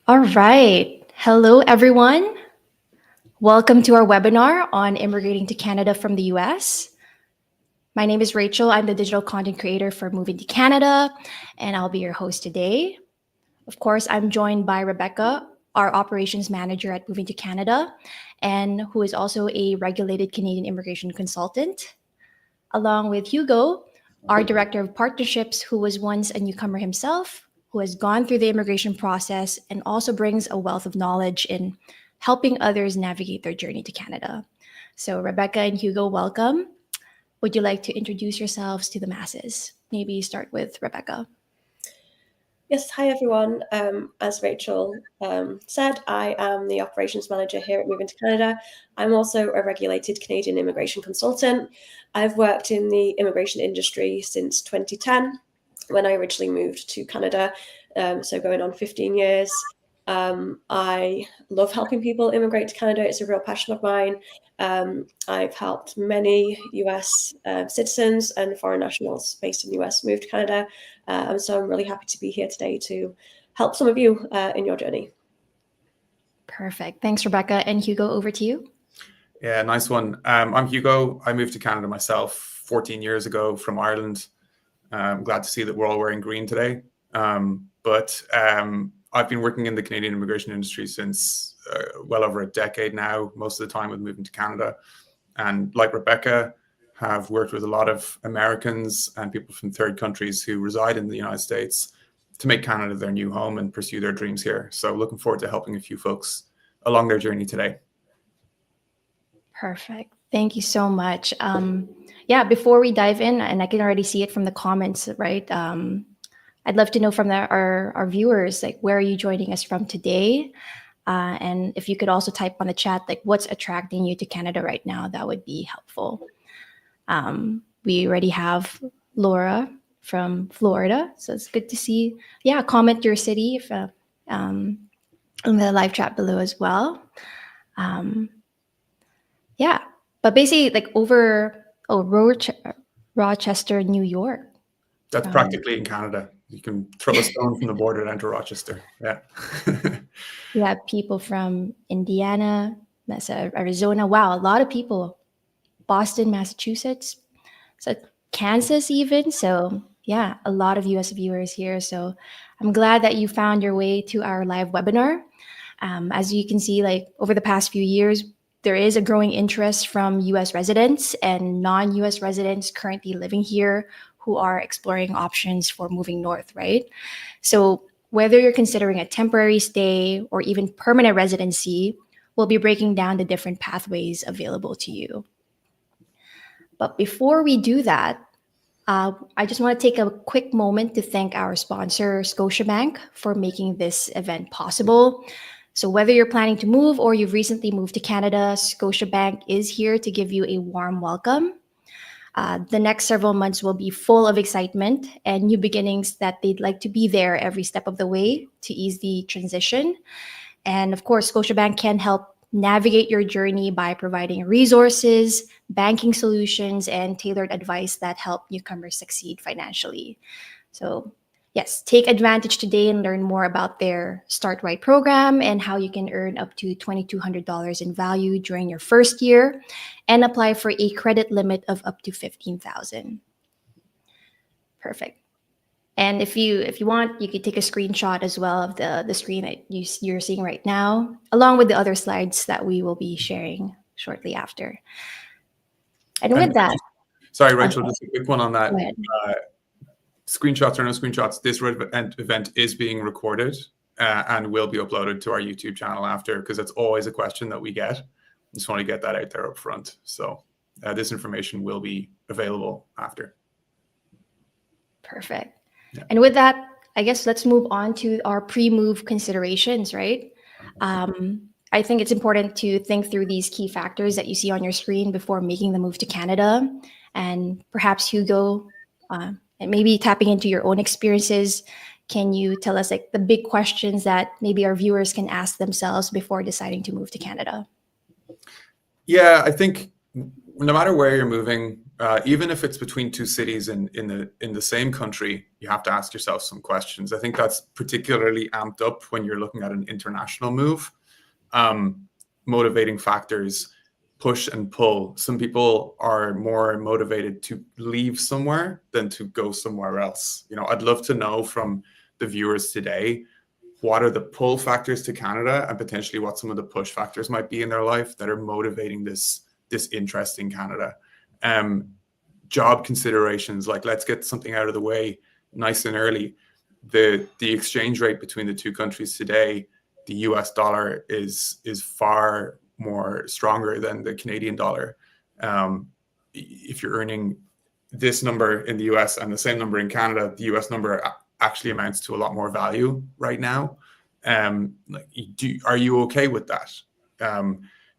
All right. Hello, everyone. Welcome to our webinar on immigrating to Canada from the US. My name is Rachel. I'm the digital content creator for Moving to Canada, and I'll be your host today. Of course, I'm joined by Rebecca, our operations manager at Moving to Canada, and who is also a regulated Canadian immigration consultant, along with Hugo, our director of partnerships, who was once a newcomer himself, who has gone through the immigration process and also brings a wealth of knowledge in helping others navigate their journey to Canada. So, Rebecca and Hugo, welcome. Would you like to introduce yourselves to the masses? Maybe start with Rebecca. Yes, hi everyone. As Rachel said, I am the operations manager here at Moving to Canada. I'm also a regulated Canadian immigration consultant. I've worked in the immigration industry since 2010 when I originally moved to Canada, so going on 15 years. I love helping people immigrate to Canada. It's a real passion of mine. I've helped many US citizens and foreign nationals based in the US move to Canada. And so I'm really happy to be here today to help some of you in your journey. Perfect. Thanks, Rebecca. And Hugo, over to you. Yeah, nice one. I'm Hugo. I moved to Canada myself 14 years ago from Ireland. I'm glad to see that we're all wearing green today. But I've been working in the Canadian immigration industry since well over a decade now, most of the time with moving to Canada. And like Rebecca, have worked with a lot of Americans and people from third countries who reside in the United States to make Canada their new home and pursue their dreams here. So looking forward to helping a few folks along their journey today. Perfect. Thank you so much. Yeah, before we dive in, and I can already see it from the comments, right? I'd love to know from our viewers, like, where are you joining us from today? And if you could also type on the chat, like, what's attracting you to Canada right now, that would be helpful. We already have Laura from Florida, so it's good to see. Yeah, comment your city if, in the live chat below as well. Yeah, but basically, like, Rochester, New York. That's practically in Canada. You can throw a stone from the border down to Rochester. Yeah. We have people from Indiana, Arizona. Wow, a lot of people. Boston, Massachusetts, so Kansas even. So yeah, a lot of US viewers here. So I'm glad that you found your way to our live webinar. As you can see, like, over the past few years, there is a growing interest from US residents and non-US residents currently living here who are exploring options for moving north, right? So whether you're considering a temporary stay or even permanent residency, we'll be breaking down the different pathways available to you. But before we do that, I just want to take a quick moment to thank our sponsor, Scotiabank, for making this event possible. So whether you're planning to move or you've recently moved to Canada, Scotiabank is here to give you a warm welcome. The next several months will be full of excitement and new beginnings that they'd like to be there every step of the way to ease the transition. And of course, Scotiabank can help navigate your journey by providing resources, banking solutions, and tailored advice that help newcomers succeed financially. So yes, take advantage today and learn more about their Start Right program and how you can earn up to $2,200 in value during your first year and apply for a credit limit of up to $15,000. Perfect. And if you want, you could take a screenshot as well of the screen that you're seeing right now, along with the other slides that we will be sharing shortly after. And with that... Sorry, Rachel, just a quick one on that. Screenshots or no screenshots, this event is being recorded and will be uploaded to our YouTube channel after, because it's always a question that we get. Just want to get that out there up front. So this information will be available after. Perfect. Yeah. And with that, I guess let's move on to our pre-move considerations, right? I think it's important to think through these key factors that you see on your screen before making the move to Canada. And perhaps, Hugo, and maybe tapping into your own experiences, can you tell us, like, the big questions that maybe our viewers can ask themselves before deciding to move to Canada? Yeah, I think no matter where you're moving, even if it's between two cities in the same country, you have to ask yourself some questions. I think that's particularly amped up when you're looking at an international move. Motivating factors, push and pull. Some people are more motivated to leave somewhere than to go somewhere else. I'd love to know from the viewers today, what are the pull factors to Canada, and potentially what some of the push factors might be in their life that are motivating this interest in Canada. Job considerations, like, let's get something out of the way nice and early. The exchange rate between the two countries today, the US dollar is far more stronger than the Canadian dollar. If you're earning this number in the US and the same number in Canada, the US number actually amounts to a lot more value right now. Are you okay with that?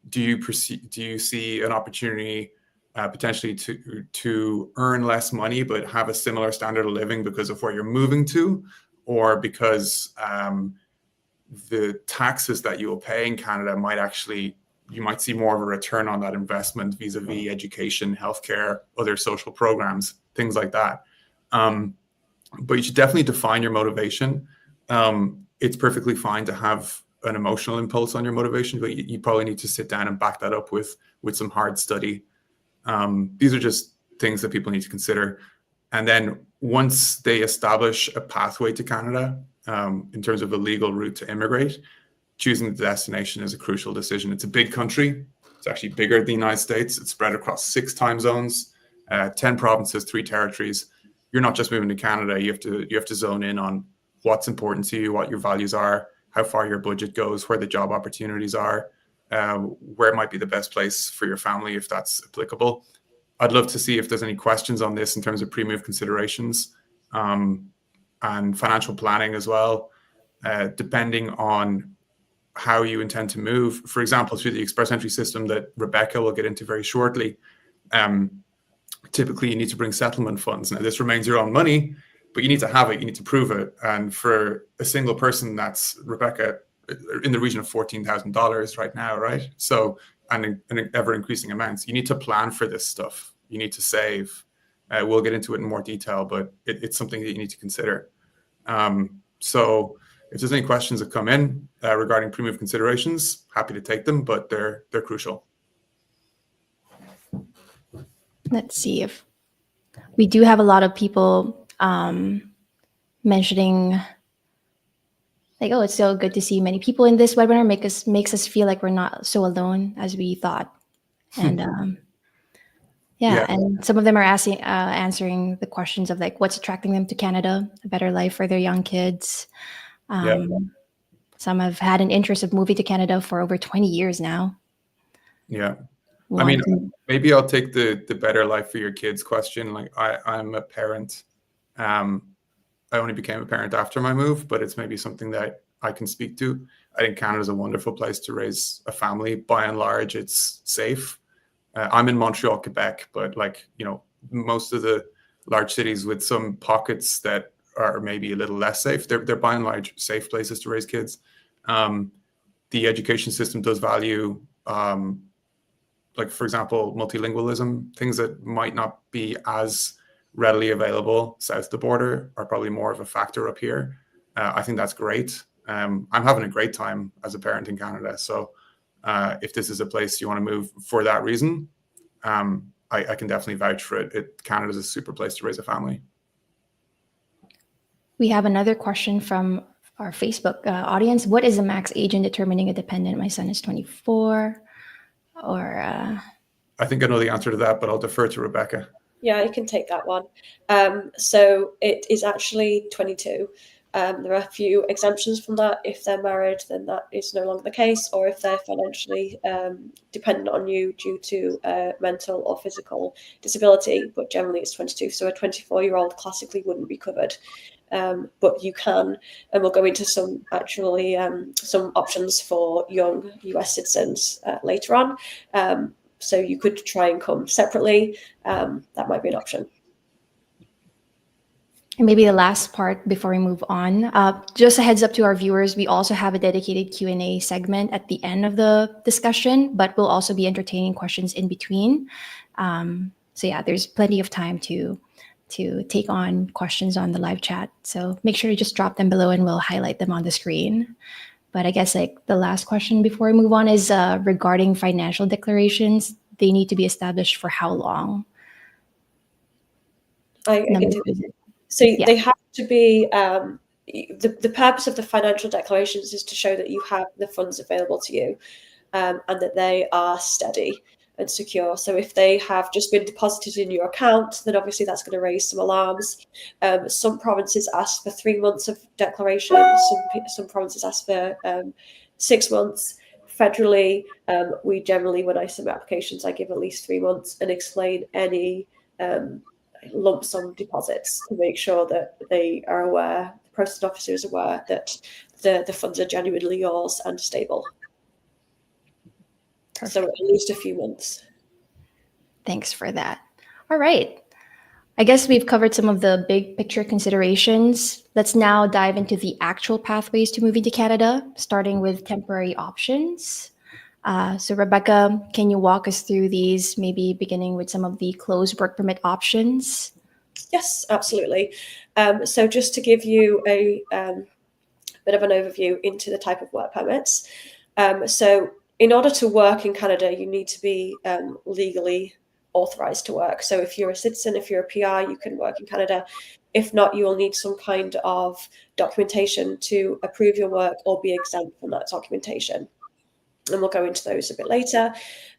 Do you see an opportunity potentially to earn less money but have a similar standard of living because of where you're moving to, or because the taxes that you will pay in Canada you might see more of a return on that investment vis-a-vis education, healthcare, other social programs, things like that. But you should definitely define your motivation. It's perfectly fine to have an emotional impulse on your motivation, but you probably need to sit down and back that up with some hard study. These are just things that people need to consider. And then once they establish a pathway to Canada, in terms of a legal route to immigrate, choosing the destination is a crucial decision. It's a big country. It's actually bigger than the United States. It's spread across 6 time zones, 10 provinces, 3 territories. You're not just moving to Canada. You have to zone in on what's important to you, what your values are, how far your budget goes, where the job opportunities are, where might be the best place for your family if that's applicable. I'd love to see if there's any questions on this in terms of pre-move considerations, and financial planning as well, depending on how you intend to move. For example, through the express entry system that Rebecca will get into very shortly, typically you need to bring settlement funds. Now, this remains your own money, but you need to have it, you need to prove it. And for a single person, that's, Rebecca, in the region of $14,000 right now, right? So, and in ever increasing amounts. You need to plan for this stuff. You need to save. We'll get into it in more detail, but it's something that you need to consider. So if there's any questions that come in regarding pre-move considerations, happy to take them, but they're crucial. Let's see if we do have a lot of people mentioning, like, oh, it's so good to see many people in this webinar. Makes us feel like we're not so alone as we thought. And yeah, and some of them are answering the questions of, like, what's attracting them to Canada, a better life for their young kids. Some have had an interest of moving to Canada for over 20 years now. Yeah. I mean, maybe I'll take the better life for your kids question. Like, I'm a parent. I only became a parent after my move, but it's maybe something that I can speak to. I think Canada is a wonderful place to raise a family. By and large, it's safe. I'm in Montreal, Quebec, but, like, most of the large cities with some pockets that are maybe a little less safe, they're by and large safe places to raise kids. The education system does value, like, for example, multilingualism. Things that might not be as readily available south of the border are probably more of a factor up here. I think that's great. I'm having a great time as a parent in Canada. So if this is a place you want to move for that reason, I can definitely vouch for it. Canada's a super place to raise a family. We have another question from our Facebook audience. What is the max age in determining a dependent? My son is 24. Or I think I know the answer to that, but I'll defer to Rebecca. Yeah, I can take that one. So it is actually 22. There are a few exemptions from that. If they're married, then that is no longer the case, or if they're financially dependent on you due to mental or physical disability, but generally it's 22. So a 24-year-old classically wouldn't be covered. But you can, and we'll go into some options for young US citizens later on. So you could try and come separately. That might be an option. And maybe the last part before we move on, just a heads up to our viewers, we also have a dedicated Q&A segment at the end of the discussion, but we'll also be entertaining questions in between. So yeah, there's plenty of time to take on questions on the live chat. So make sure to just drop them below and we'll highlight them on the screen. But I guess like the last question before we move on is regarding financial declarations. They need to be established for how long? I can do it. So they have to be, the purpose of the financial declarations is to show that you have the funds available to you, and that they are steady and secure. So if they have just been deposited in your account, then obviously that's going to raise some alarms. Some provinces ask for 3 months of declaration. Some provinces ask for 6 months. Federally, we generally, when I submit applications, I give at least 3 months and explain any lump sum deposits to make sure that they are aware, the processing officer is aware that the funds are genuinely yours and stable. Perfect. So at least a few months. Thanks for that. All right. I guess we've covered some of the big picture considerations. Let's now dive into the actual pathways to moving to Canada, starting with temporary options. So Rebecca, can you walk us through these, maybe beginning with some of the closed work permit options? Yes, absolutely. So just to give you a bit of an overview into the type of work permits. So in order to work in Canada, you need to be legally authorized to work. So if you're a citizen, if you're a PR, you can work in Canada. If not, you will need some kind of documentation to approve your work or be exempt from that documentation. And we'll go into those a bit later.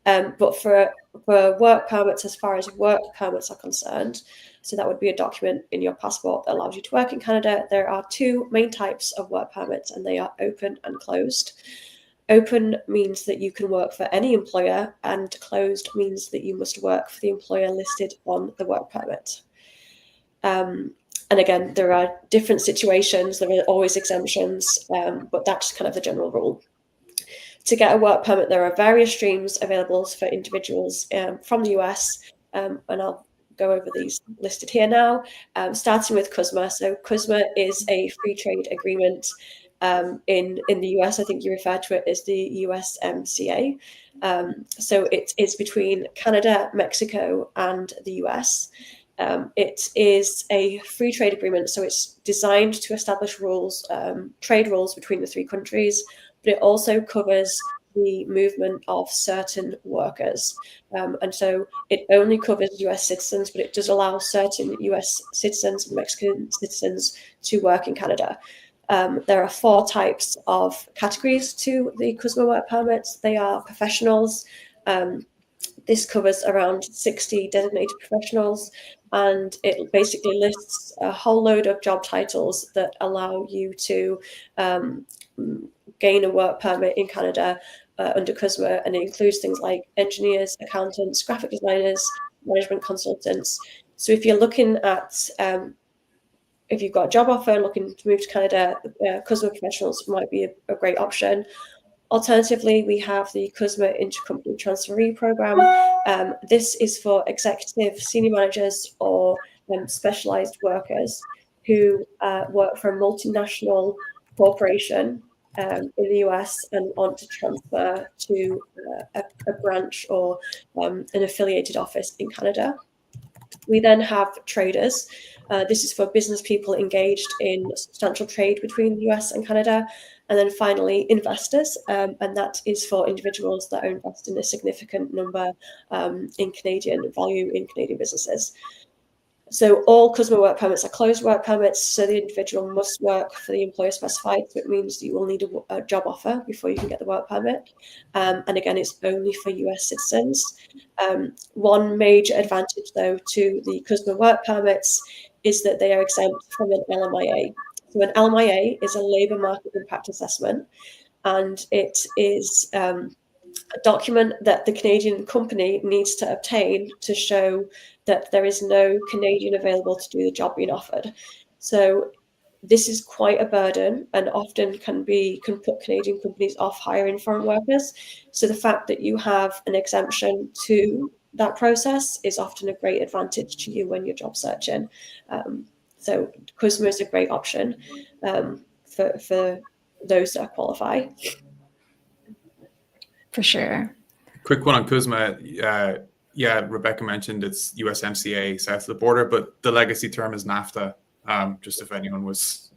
But for work permits, as far as work permits are concerned, so that would be a document in your passport that allows you to work in Canada. There are 2 main types of work permits, and they are open and closed. Open means that you can work for any employer, and closed means that you must work for the employer listed on the work permit. And again, there are different situations. There are always exemptions, but that's kind of the general rule. To get a work permit, there are various streams available for individuals from the US, and I'll go over these listed here now, starting with CUSMA. So CUSMA is a free trade agreement in the US. I think you refer to it as the USMCA. So it is between Canada, Mexico, and the US. It is a free trade agreement, so it's designed to establish rules, trade rules between the 3 countries, but it also covers the movement of certain workers. And so it only covers US citizens, but it does allow certain US citizens and Mexican citizens to work in Canada. There are 4 types of categories to the CUSMA work permits. They are professionals. This covers around 60 designated professionals, and it basically lists a whole load of job titles that allow you to gain a work permit in Canada under CUSMA, and it includes things like engineers, accountants, graphic designers, management consultants. So if you're looking at, if you've got a job offer and looking to move to Canada, CUSMA professionals might be a great option. Alternatively, we have the CUSMA Intercompany Transferee Program. This is for executive senior managers or specialized workers who work for a multinational corporation in the US and want to transfer to a branch or an affiliated office in Canada. We then have traders. This is for business people engaged in substantial trade between the US and Canada. And then finally, investors, and that is for individuals that are invested in a significant number in Canadian value in Canadian businesses. So all CUSMA work permits are closed work permits, so the individual must work for the employer specified, so it means you will need a job offer before you can get the work permit. And again, it's only for US citizens. One major advantage, though, to the CUSMA work permits is that they are exempt from an LMIA. So an LMIA is a labour market impact assessment, and it is a document that the Canadian company needs to obtain to show that there is no Canadian available to do the job being offered. So this is quite a burden and often can put Canadian companies off hiring foreign workers. So the fact that you have an exemption to that process is often a great advantage to you when you're job searching. So CUSMA is a great option for those that qualify. For sure. Quick one on CUSMA. yeah, Rebecca mentioned it's USMCA south of the border, but the legacy term is NAFTA. Just if anyone was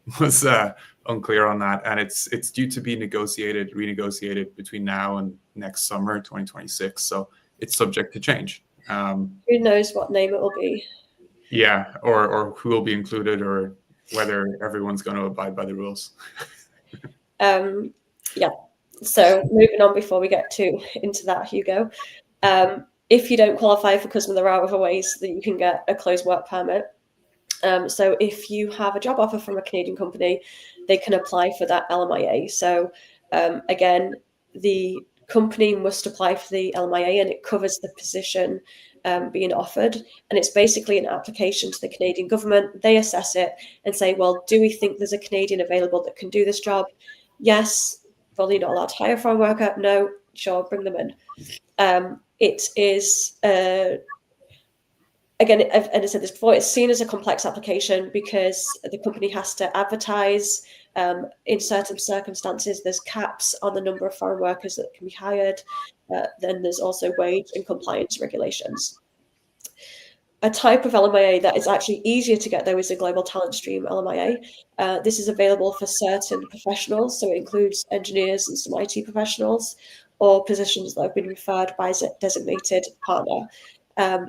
unclear on that, and it's due to be renegotiated between now and next summer, 2026. So it's subject to change. Who knows what name it will be? Yeah, or who will be included, or whether everyone's going to abide by the rules. Yeah. So moving on before we get into that, Hugo. If you don't qualify for CUSMA, there are other ways that you can get a closed work permit. So if you have a job offer from a Canadian company, they can apply for that LMIA. So again, the company must apply for the LMIA, and it covers the position being offered. And it's basically an application to the Canadian government. They assess it and say, well, do we think there's a Canadian available that can do this job? Yes, probably not allowed to hire a foreign worker. No, sure, bring them in. It is, again, and I said this before, it's seen as a complex application because the company has to advertise. In certain circumstances, there's caps on the number of foreign workers that can be hired. Then there's also wage and compliance regulations. A type of LMIA that is actually easier to get, though, is a Global Talent Stream LMIA. This is available for certain professionals, so it includes engineers and some IT professionals, or positions that have been referred by a designated partner.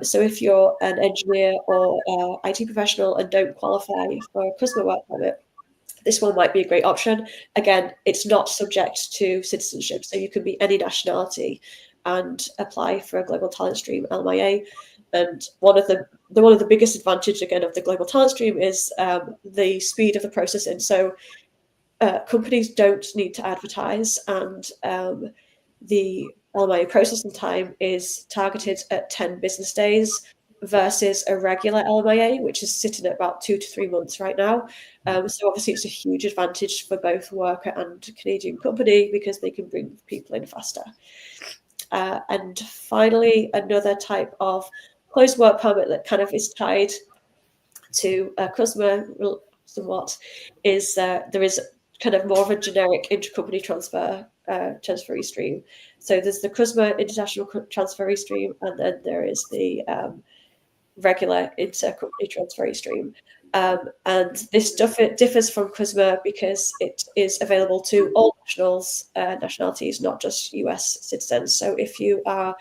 So if you're an engineer or IT professional and don't qualify for a CUSMA work permit, this one might be a great option. Again, it's not subject to citizenship, so you can be any nationality and apply for a Global Talent Stream LMIA. And one of the biggest advantage, again, of the Global Talent Stream is the speed of the processing. So companies don't need to advertise, and the LMIA processing time is targeted at 10 business days versus a regular LMIA, which is sitting at about 2 to 3 months right now. So obviously it's a huge advantage for both worker and Canadian company because they can bring people in faster. And finally, another type of closed work permit that kind of is tied to CUSMA somewhat is there is kind of more of a generic intercompany transferee stream. So there's the CUSMA international transferee stream, and then there is the regular intercompany transferee stream. And this differs from CUSMA because it is available to all nationalities, not just US citizens. So if you are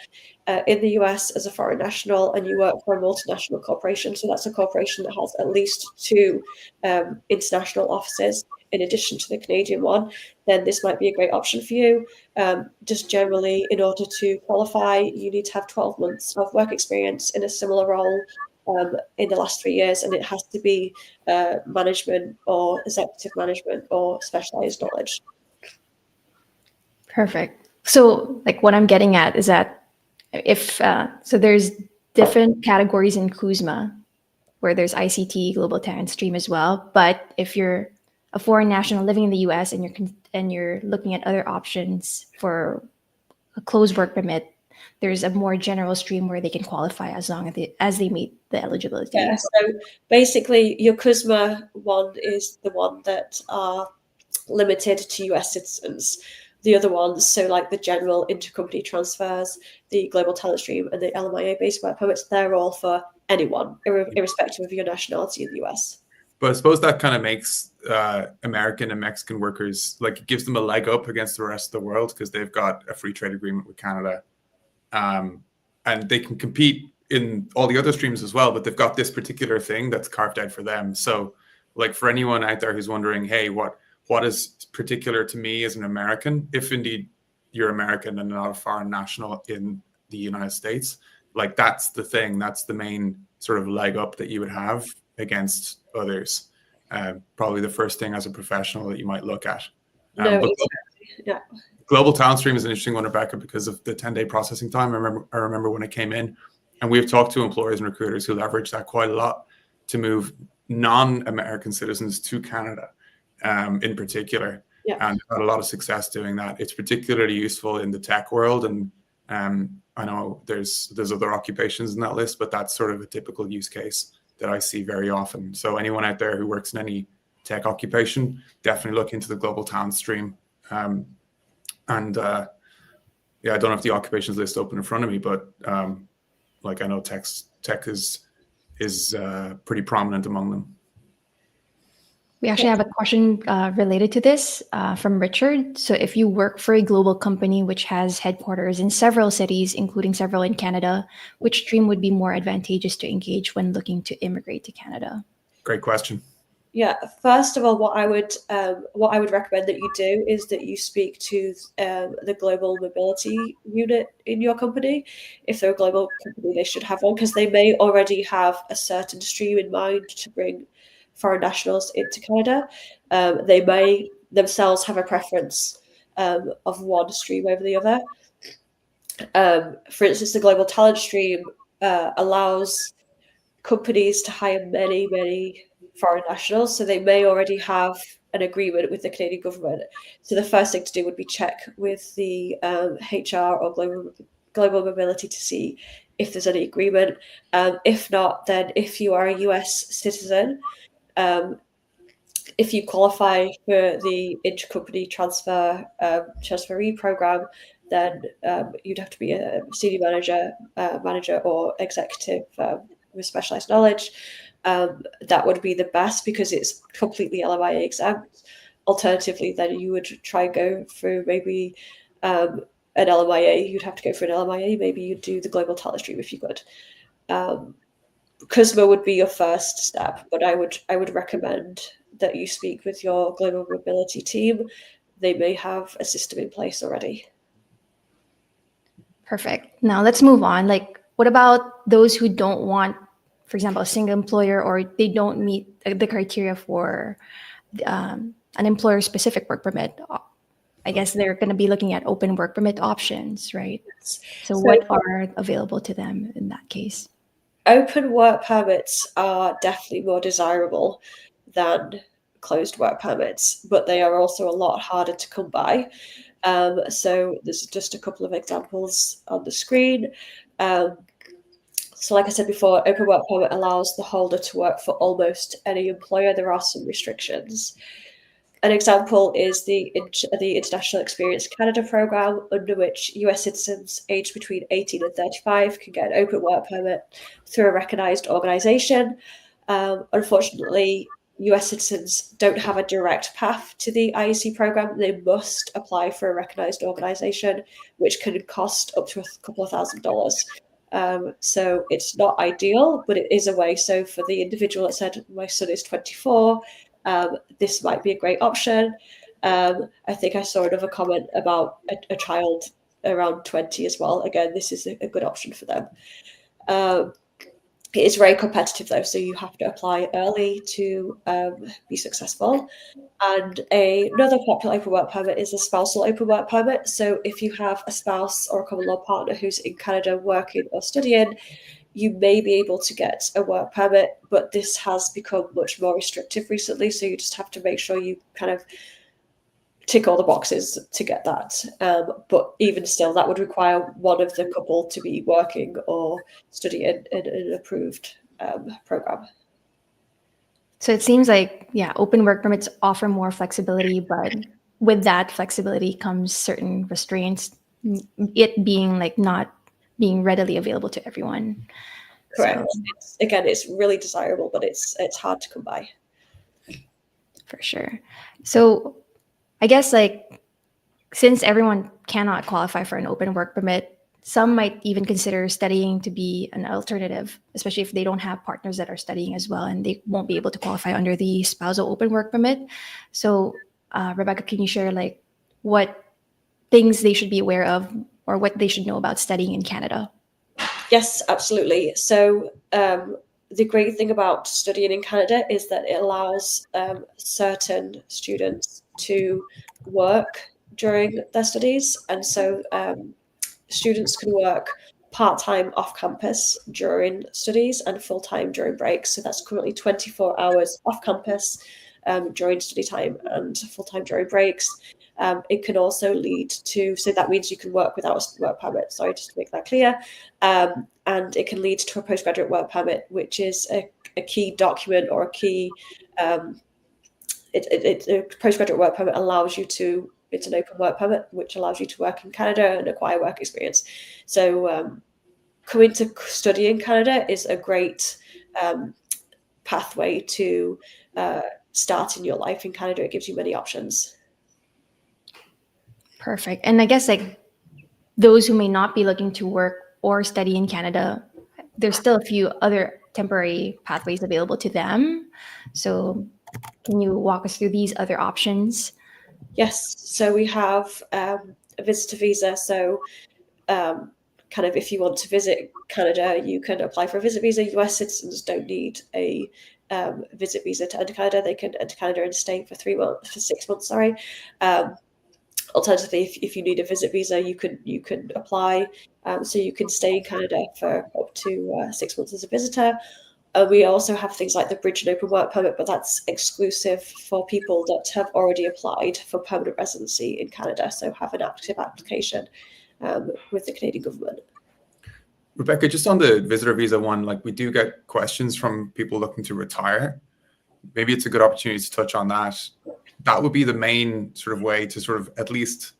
in the US as a foreign national and you work for a multinational corporation, so that's a corporation that has at least 2 international offices in addition to the Canadian one, then this might be a great option for you. Just generally, in order to qualify, you need to have 12 months of work experience in a similar role in the last 3 years, and it has to be management or executive management or specialized knowledge. Perfect. So like what I'm getting at is that if, so there's different categories in CUSMA where there's ICT, Global Talent Stream as well. But if you're a foreign national living in the US and you're looking at other options for a closed work permit, there's a more general stream where they can qualify as long as they meet the eligibility. Yeah, so basically your CUSMA one is the one that are limited to US citizens. The other ones, so like the general intercompany transfers, the Global Talent Stream, and the LMIA-based work permits, they're all for anyone, irrespective of your nationality in the US. But I suppose that kind of makes American and Mexican workers, like it gives them a leg up against the rest of the world because they've got a free trade agreement with Canada. And they can compete in all the other streams as well, but they've got this particular thing that's carved out for them. So like for anyone out there who's wondering, hey, what is particular to me as an American, if indeed you're American and not a foreign national in the United States, like that's the thing, that's the main sort of leg up that you would have against others. Probably the first thing as a professional that you might look at. Global Talent Stream is an interesting one, Rebecca, because of the 10-day processing time. I remember when it came in, and we've talked to employers and recruiters who leverage that quite a lot to move non-American citizens to Canada, in particular. Yeah. And had a lot of success doing that. It's particularly useful in the tech world, and I know there's other occupations in that list, but that's sort of a typical use case that I see very often. So anyone out there who works in any tech occupation, definitely look into the Global Talent Stream. I don't have the occupations list open in front of me, but like I know tech is pretty prominent among them. We actually have a question related to this from Richard. So if you work for a global company which has headquarters in several cities, including several in Canada, which stream would be more advantageous to engage when looking to immigrate to Canada? Great question. Yeah, first of all, what I would recommend that you do is that you speak to the global mobility unit in your company. If they're a global company, they should have one, because they may already have a certain stream in mind to bring foreign nationals into Canada. They may themselves have a preference of one stream over the other. For instance, the global talent stream allows companies to hire many foreign nationals, so they may already have an agreement with the Canadian government. So the first thing to do would be check with the HR or global mobility to see if there's any agreement. If not, then if you are a US citizen, if you qualify for the intercompany transferee program, then you'd have to be a senior manager or executive with specialized knowledge. That would be the best because it's completely LMIA exempt. Alternatively, then you would try and go through maybe an LMIA. You'd have to go for an LMIA. Maybe you'd do the global talent stream if you could. CUSMA would be your first step, but I would recommend that you speak with your global mobility team. They may have a system in place already. Perfect. Now let's move on. Like, what about those who don't want, for example, a single employer, or they don't meet the criteria for an employer-specific work permit? I guess they're going to be looking at open work permit options, right? So what are available to them in that case? Open work permits are definitely more desirable than closed work permits, but they are also a lot harder to come by. So there's just a couple of examples on the screen. So like I said before, open work permit allows the holder to work for almost any employer. There are some restrictions. An example is the International Experience Canada program, under which US citizens aged between 18 and 35 can get an open work permit through a recognised organisation. Unfortunately, US citizens don't have a direct path to the IEC program. They must apply for a recognised organisation, which can cost up to a couple of $1,000s. So it's not ideal, but it is a way. So for the individual that said, my son is 24, this might be a great option. I think I saw another comment about a child around 20 as well. Again, this is a good option for them. It is very competitive though, so you have to apply early to be successful. And another popular open work permit is a spousal open work permit. So if you have a spouse or a common law partner who's in Canada working or studying, you may be able to get a work permit, but this has become much more restrictive recently. So you just have to make sure you kind of tick all the boxes to get that. But even still, that would require one of the couple to be working or studying in an approved program. So it seems like, yeah, open work permits offer more flexibility, but with that flexibility comes certain restraints, it being like not being readily available to everyone. Correct. So, it's really desirable, but it's hard to come by. For sure. So I guess like, since everyone cannot qualify for an open work permit, some might even consider studying to be an alternative, especially if they don't have partners that are studying as well, and they won't be able to qualify under the spousal open work permit. So Rebecca, can you share like what things they should be aware of or what they should know about studying in Canada? Yes, absolutely. So the great thing about studying in Canada is that it allows certain students to work during their studies. And so students can work part-time off campus during studies and full-time during breaks. So that's currently 24 hours off campus during study time and full-time during breaks. It can also lead to, so that means you can work without a work permit, sorry, just to make that clear. And it can lead to a postgraduate work permit, which is a key document or a key, a postgraduate work permit allows you to, it's an open work permit, which allows you to work in Canada and acquire work experience. So coming to study in Canada is a great pathway to starting your life in Canada. It gives you many options. Perfect. And I guess like those who may not be looking to work or study in Canada, there's still a few other temporary pathways available to them. So can you walk us through these other options? Yes. So we have a visitor visa. So kind of if you want to visit Canada, you can apply for a visit visa. US citizens don't need a visit visa to enter Canada. They can enter Canada and stay for 6 months. Sorry. Alternatively, if you need a visit visa, you can apply. So you can stay in Canada for up to 6 months as a visitor. We also have things like the Bridge and Open Work Permit, but that's exclusive for people that have already applied for permanent residency in Canada, so have an active application with the Canadian government. Rebecca, just on the visitor visa one, like we do get questions from people looking to retire. Maybe it's a good opportunity to touch on that. That would be the main sort of way to sort of at least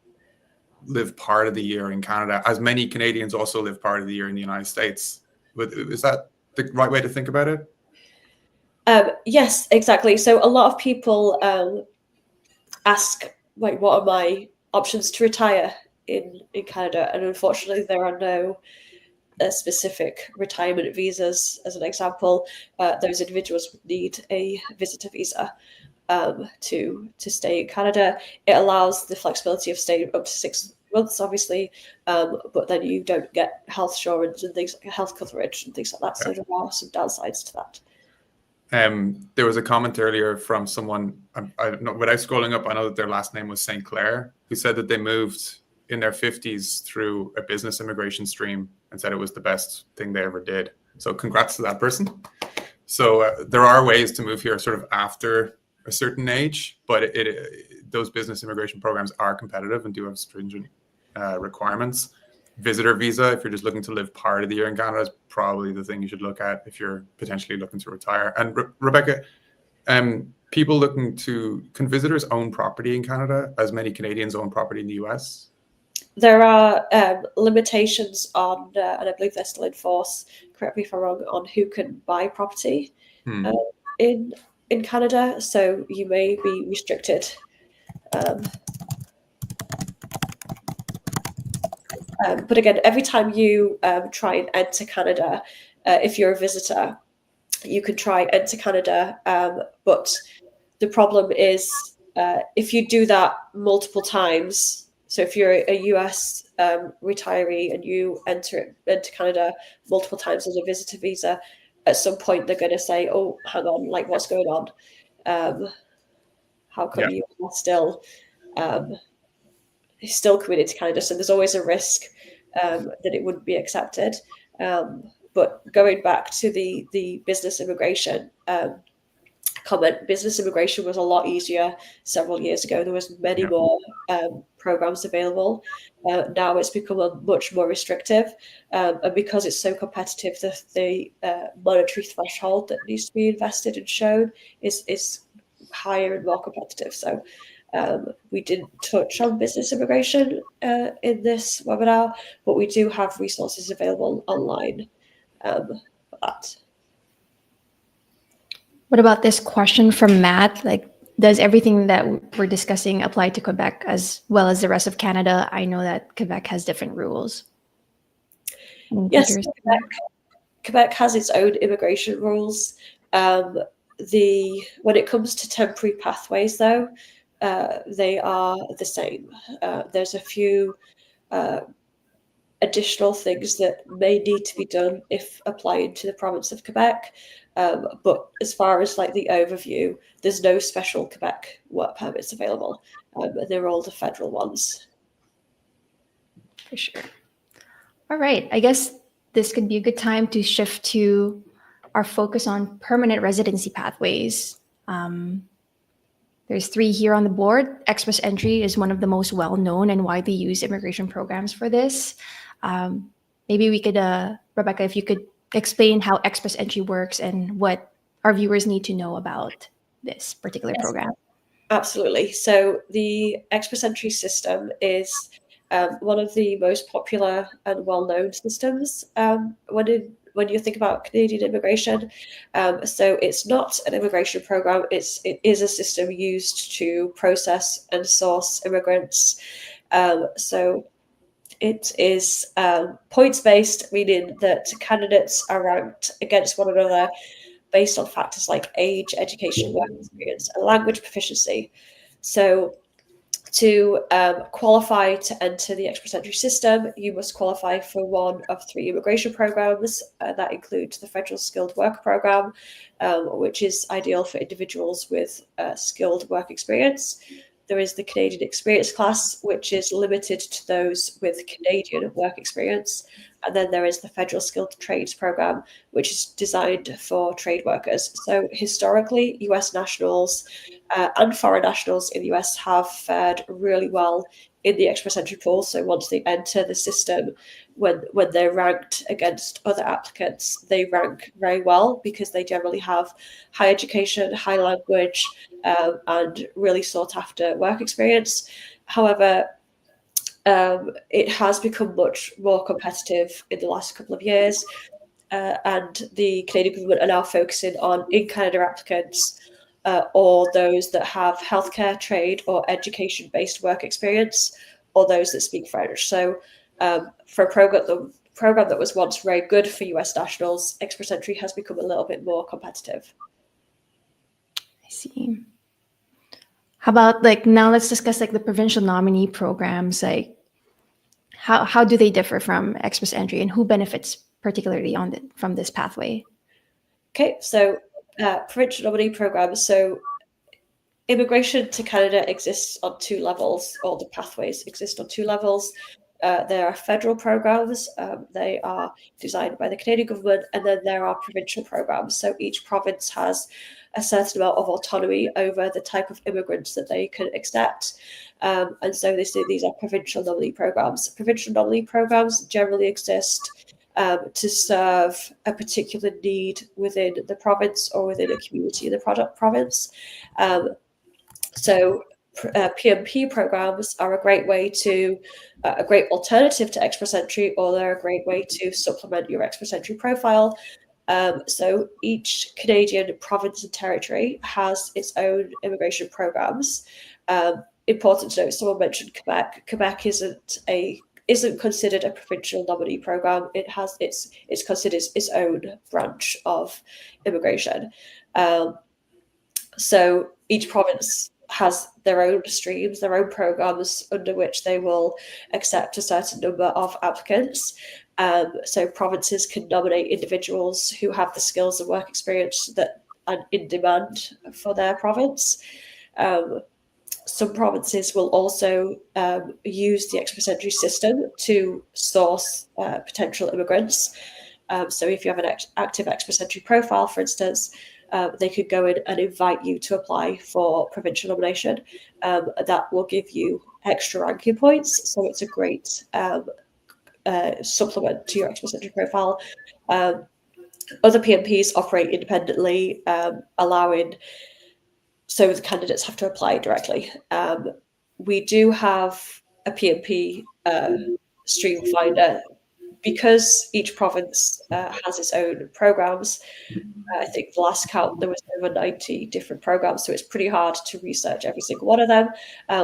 live part of the year in Canada, as many Canadians also live part of the year in the United States. Is that the right way to think about it? Yes, exactly. So a lot of people ask, like, what are my options to retire in Canada? And unfortunately, there are no specific retirement visas. As an example, those individuals would need a visitor visa to stay in Canada. It allows the flexibility of staying up to 6 months, obviously, but then you don't get health insurance and things like health coverage and things like that. So there are some downsides to that. There was a comment earlier from someone, without scrolling up, I know that their last name was St. Clair, who said that they moved in their 50s through a business immigration stream and said it was the best thing they ever did. So congrats to that person. So there are ways to move here sort of after a certain age, but those business immigration programs are competitive and do have stringent requirements. Visitor visa, if you're just looking to live part of the year in Canada, is probably the thing you should look at if you're potentially looking to retire. And Rebecca, people can visitors own property in Canada as many Canadians own property in the US? There are limitations on, and I believe they're still in force, correct me if I'm wrong, on who can buy property in Canada. So you may be restricted. But again, every time you try and enter Canada, if you're a visitor, you can try and enter Canada. But the problem is if you do that multiple times, so if you're a US retiree and you enter Canada multiple times as a visitor visa, at some point they're going to say, oh, hang on, like what's going on? How come you are still committed to Canada? So there's always a risk that it wouldn't be accepted. But going back to the business immigration comment, business immigration was a lot easier several years ago. There was many more programs available. Now it's become much more restrictive, and because it's so competitive, the monetary threshold that needs to be invested and shown is higher and more competitive. So we didn't touch on business immigration in this webinar, but we do have resources available online for that. What about this question from Matt? Like, does everything that we're discussing apply to Quebec as well as the rest of Canada? I know that Quebec has different rules. Yes, Quebec has its own immigration rules. When it comes to temporary pathways, though, they are the same. There's a few additional things that may need to be done if applying to the province of Quebec. But as far as like the overview, there's no special Quebec work permits available. They're all the federal ones. For sure. All right. I guess this could be a good time to shift to our focus on permanent residency pathways. There's 3 here on the board. Express entry is one of the most well-known and widely used immigration programs for this. Maybe we could, Rebecca, if you could explain how express entry works and what our viewers need to know about this particular program. Absolutely. So the express entry system is one of the most popular and well-known systems when you think about Canadian immigration. So it's not an immigration program, it is a system used to process and source immigrants. So it is points-based, meaning that candidates are ranked against one another based on factors like age, education, work experience, and language proficiency. So to qualify to enter the express entry system, you must qualify for one of 3 immigration programs. That includes the Federal Skilled Worker Program, which is ideal for individuals with skilled work experience. There is the Canadian Experience class, which is limited to those with Canadian work experience. And then there is the Federal Skilled Trades Program, which is designed for trade workers. So historically, US nationals and foreign nationals in the US have fared really well in the express entry pool. So once they enter the system, when they're ranked against other applicants, they rank very well because they generally have high education, high language, and really sought after work experience. However, it has become much more competitive in the last couple of years, and the Canadian government are now focusing on in-Canada applicants or those that have healthcare, trade, or education-based work experience, or those that speak French. So for a program that was once very good for US nationals, express entry has become a little bit more competitive. I see. How about now let's discuss the provincial nominee programs. How do they differ from express entry, and who benefits particularly from this pathway? Okay, so provincial nominee programs. So immigration to Canada exists on 2 levels, or the pathways exist on 2 levels. There are federal programs. They are designed by the Canadian government, and then there are provincial programs. So each province has a certain amount of autonomy over the type of immigrants that they can accept. And so these are provincial nominee programs. Provincial nominee programs generally exist to serve a particular need within the province or within a community in the province. So PNP programs are a great way to, a great alternative to express entry, or they're a great way to supplement your express entry profile. So each Canadian province and territory has its own immigration programs. Important to note, someone mentioned Quebec. Quebec isn't considered a provincial nominee program. It's considered its own branch of immigration. So each province has their own streams, their own programs under which they will accept a certain number of applicants. So provinces can nominate individuals who have the skills and work experience that are in demand for their province. Some provinces will also use the express entry system to source potential immigrants. So if you have an active express entry profile, for instance, they could go in and invite you to apply for provincial nomination. That will give you extra ranking points. So it's a great supplement to your express entry profile. Other PNPs operate independently, so the candidates have to apply directly. We do have a PNP stream finder. Because each province has its own programs. I think the last count, there was over 90 different programs, so it's pretty hard to research every single one of them.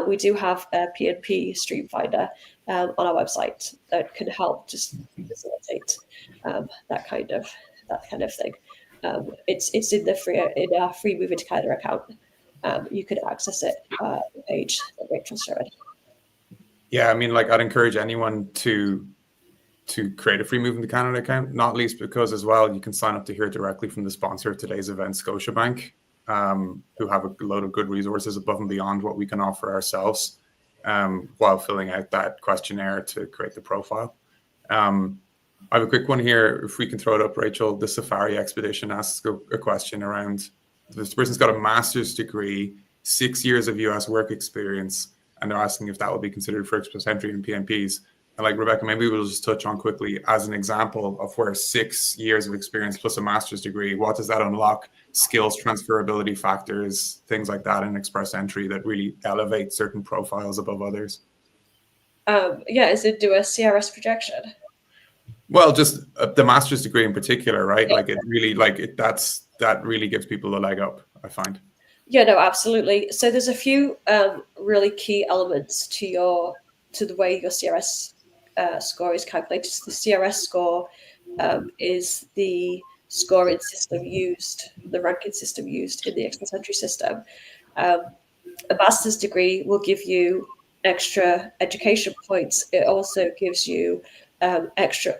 We do have a PNP stream finder on our website that can help just facilitate that kind of thing. It's in our free Moving to Canada account. You could access it on the page that Rachel showed. Yeah, I mean, I'd encourage anyone to create a free Moving to Canada account, not least because as well, you can sign up to hear directly from the sponsor of today's event, Scotiabank, who have a load of good resources above and beyond what we can offer ourselves while filling out that questionnaire to create the profile. I have a quick one here. If we can throw it up, Rachel, the Safari Expedition asks a question around, this person's got a master's degree, 6 years of US work experience, and they're asking if that will be considered for express entry and PNPs. And Rebecca, maybe we'll just touch on quickly as an example of where 6 years of experience plus a master's degree, what does that unlock? Skills transferability factors, things like that in express entry that really elevate certain profiles above others. is to do a CRS projection. Well, just the master's degree in particular, right? Yeah. Like it really, that really gives people a leg up, I find. Yeah, no, absolutely. So there's a few really key elements to the way your CRS score is calculated. So the CRS score is the scoring system used, the ranking system used in the expert entry system. A master's degree will give you extra education points. It also gives you extra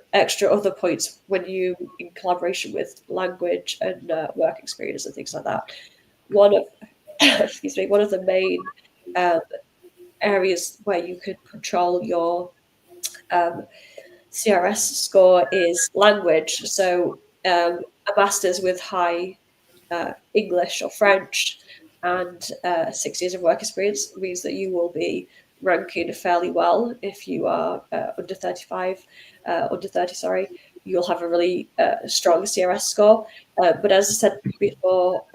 other points when you, in collaboration with language and work experience and things like that. One of one of the main areas where you could control your CRS score is language. So a master's with high English or French and 6 years of work experience means that you will be ranking fairly well. If you are under 30, sorry, you'll have a really strong CRS score. But as I said before,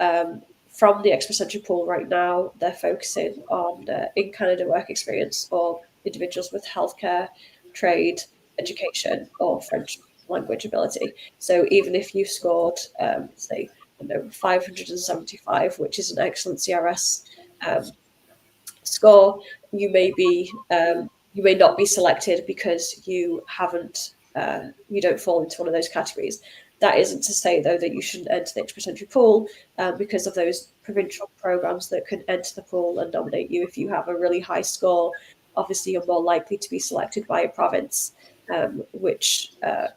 from the expert entry pool right now, they're focusing on in Canada work experience or individuals with healthcare, trade, education, or French language ability. So even if you scored, say, 575, which is an excellent CRS score, you may not be selected because you don't fall into one of those categories. That isn't to say, though, that you shouldn't enter the expert entry pool because of those provincial programs that can enter the pool and nominate you. If you have a really high score, obviously you're more likely to be selected by a province, which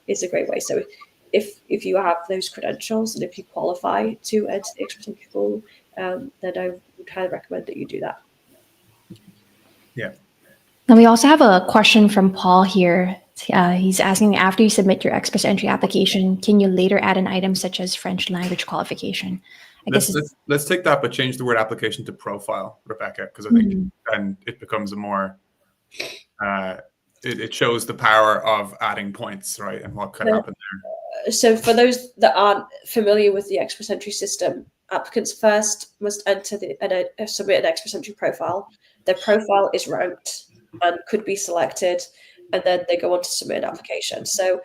is a great way. So if you have those credentials and if you qualify to enter the expert entry pool, then I would highly recommend that you do that. Yeah. And we also have a question from Paul here. He's asking, after you submit your expert entry application, can you later add an item such as French language qualification? Let's take that, but change the word application to profile, Rebecca, because I think then it becomes a more, it shows the power of adding points, right, and what could happen there. So for those that aren't familiar with the expert entry system, applicants first must submit an expert entry profile. Their profile is ranked and could be selected, and then they go on to submit an application. So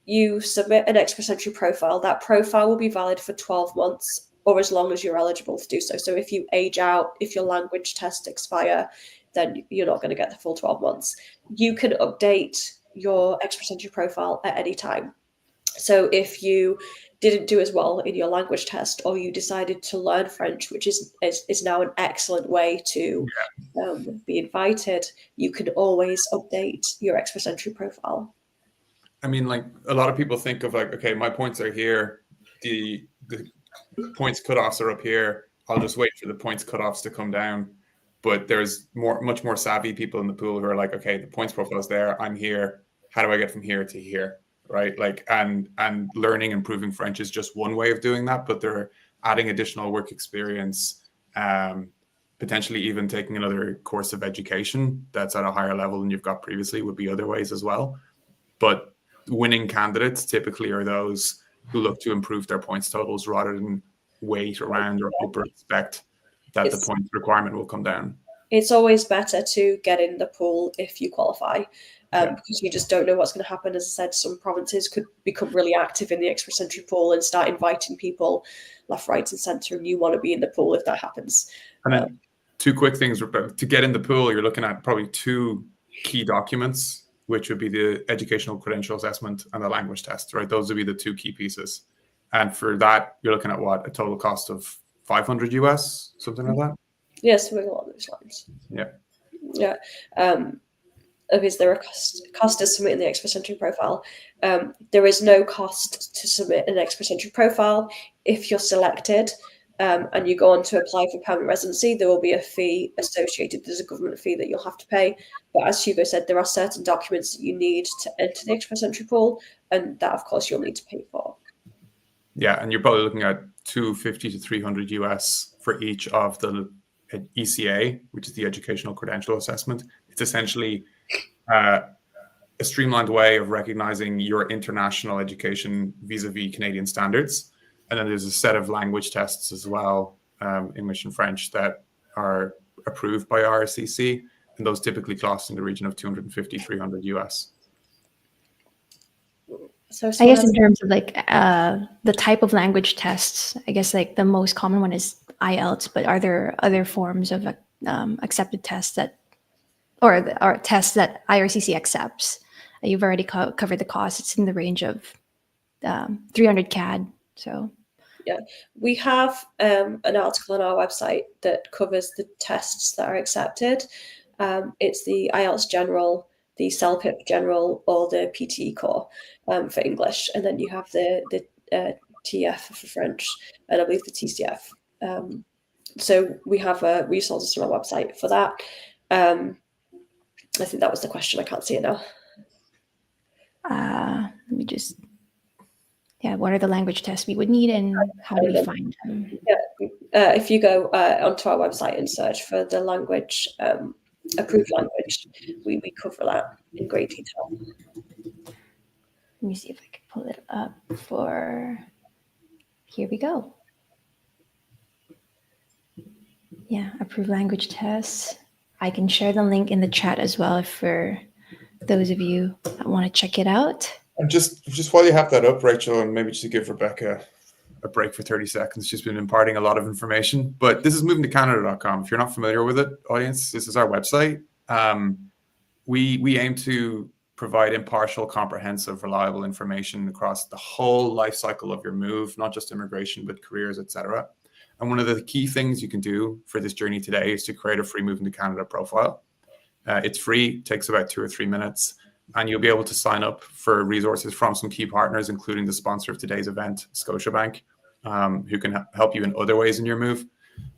you submit an expert entry profile. That profile will be valid for 12 months or as long as you're eligible to do so. So if you age out, if your language tests expire, then you're not going to get the full 12 months. You can update your expert entry profile at any time. So if you didn't do as well in your language test, or you decided to learn French, which is now an excellent way to be invited, you can always update your expert entry profile. I mean, like, a lot of people think of like, okay, my points are here, the points cutoffs are up here, I'll just wait for the points cutoffs to come down. But there's much more savvy people in the pool who are like, okay, the points profile's there, I'm here, how do I get from here to here? Right? Like, and learning and improving French is just one way of doing that, but they're adding additional work experience, potentially even taking another course of education that's at a higher level than you've got previously would be other ways as well. But winning candidates typically are those who look to improve their points totals rather than wait around or hope or expect that the points requirement will come down. It's always better to get in the pool if you qualify. Because you just don't know what's going to happen. As I said, some provinces could become really active in the expert entry pool and start inviting people left, right, and centre, and you want to be in the pool if that happens. And then two quick things. To get in the pool, you're looking at probably two key documents, which would be the educational credential assessment and the language test, right? Those would be the two key pieces. And for that, you're looking at what? A total cost of $500 US, something like that? Yes, something along those lines. Yeah. Is there a cost to submitting the expert entry profile? There is no cost to submit an expert entry profile. If you're selected and you go on to apply for permanent residency, there will be a fee associated. There's a government fee that you'll have to pay. But as Hugo said, there are certain documents that you need to enter the expert entry pool, and that, of course, you'll need to pay for. Yeah, and you're probably looking at $250 to $300 US for each of the ECA, which is the educational credential assessment. It's essentially a streamlined way of recognizing your international education vis-a-vis Canadian standards. And then there's a set of language tests as well, English and French, that are approved by RSCC. and those typically cost in the region of 250, 300 US. So I guess in terms of like the type of language tests, I guess like the most common one is IELTS, but are there other forms of accepted tests that, or tests that IRCC accepts? You've already covered the cost. It's in the range of 300 CAD. So yeah, we have an article on our website that covers the tests that are accepted. It's the IELTS General, the CELPIP General, or the PTE Core for English, and then you have the TF for French, and I believe the TCF. So we have resources on our website for that. I think that was the question. I can't see it now. let me just, what are the language tests we would need, and how do we find them? Yeah, if you go onto our website and search for the language, approved language, we cover that in great detail. Let me see if I can pull it up for, here we go. Yeah, approved language tests. I can share the link in the chat as well for those of you that want to check it out. And just while you have that up, Rachel, and maybe just to give Rebecca a break for 30 seconds, she's been imparting a lot of information, but this is movingtocanada.com. If you're not familiar with it, audience, this is our website. We aim to provide impartial, comprehensive, reliable information across the whole life cycle of your move, not just immigration, but careers, etc. And one of the key things you can do for this journey today is to create a free Moving to Canada profile. It's free, takes about 2 or 3 minutes, and you'll be able to sign up for resources from some key partners, including the sponsor of today's event, Scotiabank, who can help you in other ways in your move.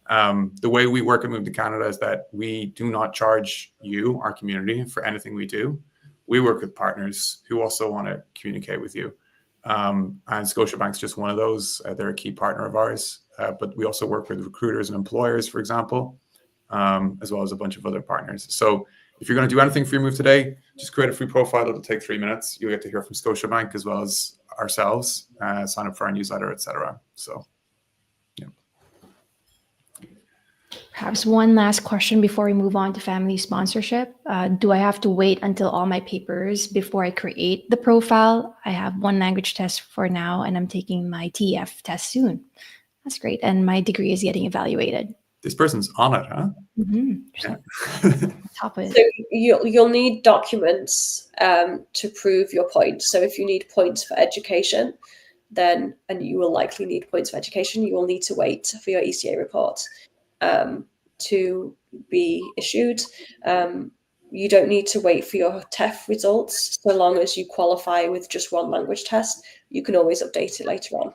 The way we work at Move to Canada is that we do not charge you, our community, for anything we do. We work with partners who also want to communicate with you. And Scotiabank's just one of those. They're a key partner of ours. But we also work with recruiters and employers, for example, as well as a bunch of other partners. So if you're going to do anything for your move today, just create a free profile. It'll take 3 minutes. You'll get to hear from Scotiabank as well as ourselves, sign up for our newsletter, etc. So, yeah. Perhaps one last question before we move on to family sponsorship. Do I have to wait until all my papers before I create the profile? I have one language test for now, and I'm taking my TF test soon. That's great. And my degree is getting evaluated. This person's on it, huh? Mm-hmm. Yeah. Top of it. So you'll need documents to prove your points. So if you need points for education, then, and you will likely need points for education, you will need to wait for your ECA report to be issued. You don't need to wait for your TEF results. So long as you qualify with just one language test, you can always update it later on.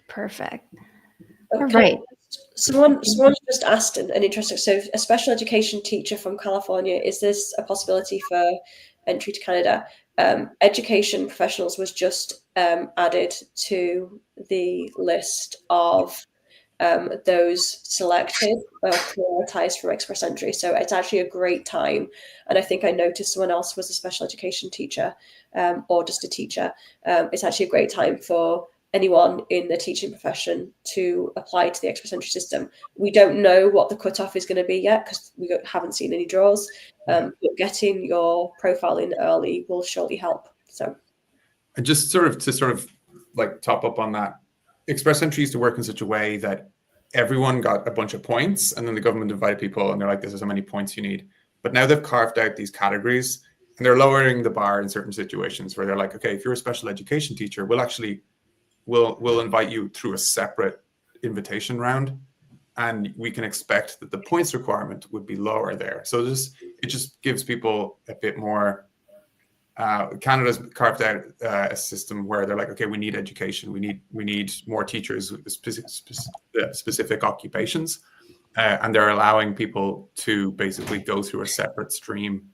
Perfect. Okay. All right. Someone's just asked an interesting. So, a special education teacher from California, is this a possibility for entry to Canada? Education professionals was just added to the list of those selected or prioritized from Express Entry. So it's actually a great time. And I think I noticed someone else was a special education teacher or just a teacher. It's actually a great time for anyone in the teaching profession to apply to the Express Entry system. We don't know what the cutoff is going to be yet because we haven't seen any draws, but getting your profile in early will surely help. So, and just sort of like top up on that, Express Entry used to work in such a way that everyone got a bunch of points, and then the government invited people and they're like, this is how many points you need. But now they've carved out these categories and they're lowering the bar in certain situations where they're like, okay, if you're a special education teacher, we'll invite you through a separate invitation round, and we can expect that the points requirement would be lower there. So it just gives people a bit more. Canada's carved out a system where they're like, okay, we need education, we need more teachers with specific occupations, and they're allowing people to basically go through a separate stream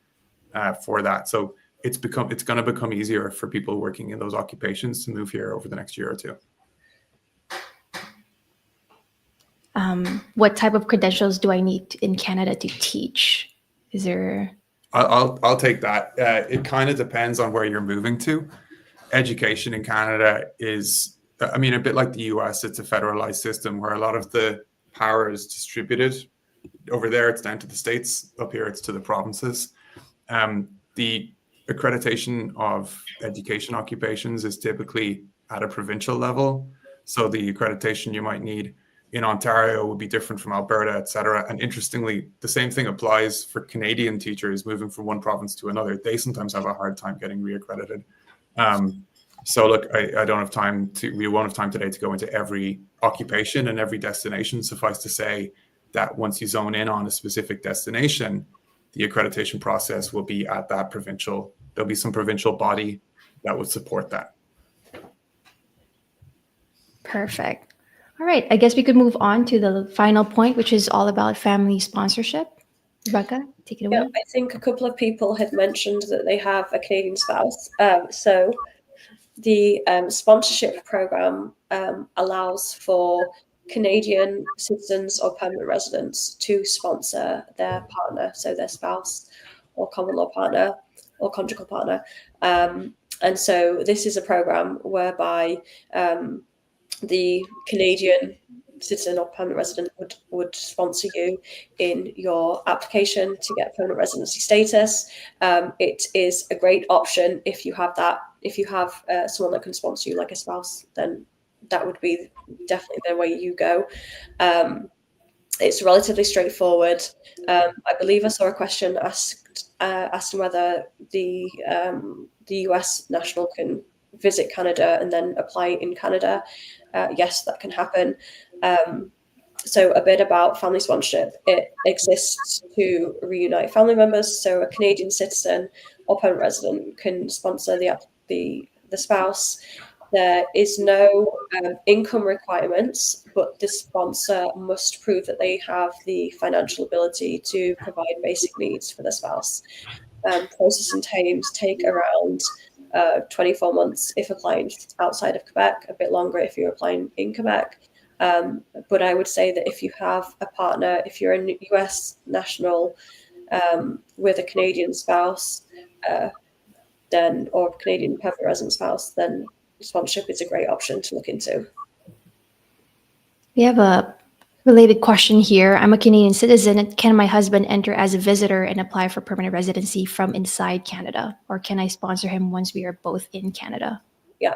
for that. So it's going to become easier for people working in those occupations to move here over the next year or two. What type of credentials do I need in Canada to teach? Is there? I'll take that. It kind of depends on where you're moving to. Education in Canada is, a bit like the US. It's a federalized system where a lot of the power is distributed over there, it's down to the states. Up here, it's to the provinces. The accreditation of education occupations is typically at a provincial level. So the accreditation you might need in Ontario would be different from Alberta, et cetera. And interestingly, the same thing applies for Canadian teachers moving from one province to another. They sometimes have a hard time getting reaccredited. So look, I don't have time we won't have time today to go into every occupation and every destination. Suffice to say that once you zone in on a specific destination, the accreditation process will be at that provincial. There'll be some provincial body that would support that. Perfect. All right. I guess we could move on to the final point, which is all about family sponsorship. Rebecca, take it away. Yeah, I think a couple of people had mentioned that they have a Canadian spouse. So the sponsorship program allows for Canadian citizens or permanent residents to sponsor their partner, so their spouse or common law partner or conjugal partner. And so this is a program whereby the Canadian citizen or permanent resident would sponsor you in your application to get permanent residency status. It is a great option if you have that. If you have someone that can sponsor you like a spouse, then that would be definitely the way you go. It's relatively straightforward. I believe I saw a question asking whether the US national can visit Canada and then apply in Canada. Yes, that can happen. So a bit about family sponsorship. It exists to reunite family members. So a Canadian citizen or permanent resident can sponsor the spouse. There is no income requirements, but the sponsor must prove that they have the financial ability to provide basic needs for the spouse. Processing times take around 24 months if applying outside of Quebec, a bit longer if you're applying in Quebec. But I would say that if you have a partner, if you're a US national with a Canadian spouse, then or Canadian permanent resident spouse, then sponsorship is a great option to look into. We have a related question here. I'm a Canadian citizen. Can my husband enter as a visitor and apply for permanent residency from inside Canada? Or can I sponsor him once we are both in Canada? Yeah.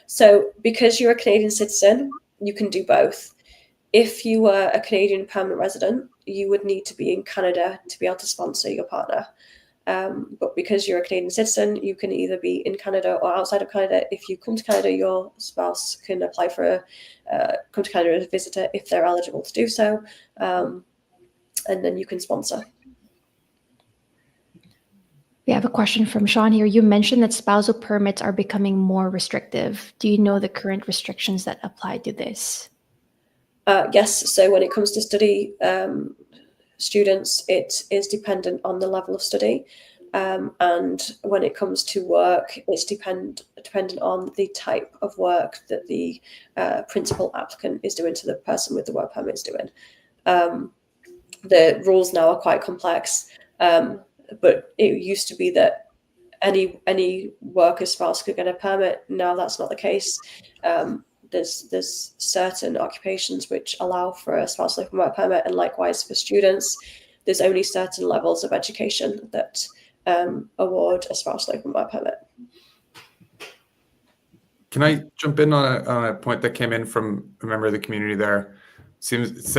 So because you're a Canadian citizen, you can do both. If you were a Canadian permanent resident, you would need to be in Canada to be able to sponsor your partner. But because you're a Canadian citizen, you can either be in Canada or outside of Canada. If you come to Canada, your spouse can apply for come to Canada as a visitor if they're eligible to do so, and then you can sponsor. We have a question from Sean here. You mentioned that spousal permits are becoming more restrictive. Do you know the current restrictions that apply to this? Yes. So when it comes to study students, it is dependent on the level of study. And when it comes to work, it's dependent on the type of work that the principal applicant is doing to the person with the work permit is doing. The rules now are quite complex, but it used to be that any worker's spouse could get a permit. Now that's not the case. There's certain occupations which allow for a spousal open work permit, and likewise for students, there's only certain levels of education that award a spousal open work permit. Can I jump in on a point that came in from a member of the community there? It seems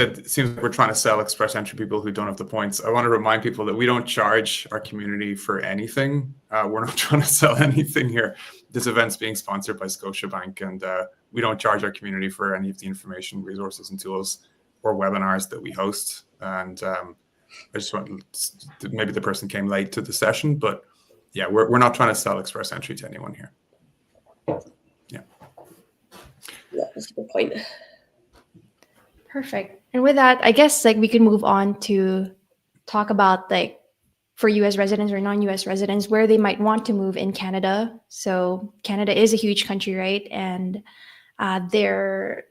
like we're trying to sell express entry people who don't have the points. I want to remind people that we don't charge our community for anything. We're not trying to sell anything here. This event's being sponsored by Scotiabank, and we don't charge our community for any of the information, resources, and tools or webinars that we host. And I just want maybe the person came late to the session, but yeah, we're not trying to sell express entry to anyone here. Yeah, that's a good point. Perfect. And with that, I guess we can move on to talk about for US residents or non-US residents where they might want to move in Canada. So Canada is a huge country, right? And they're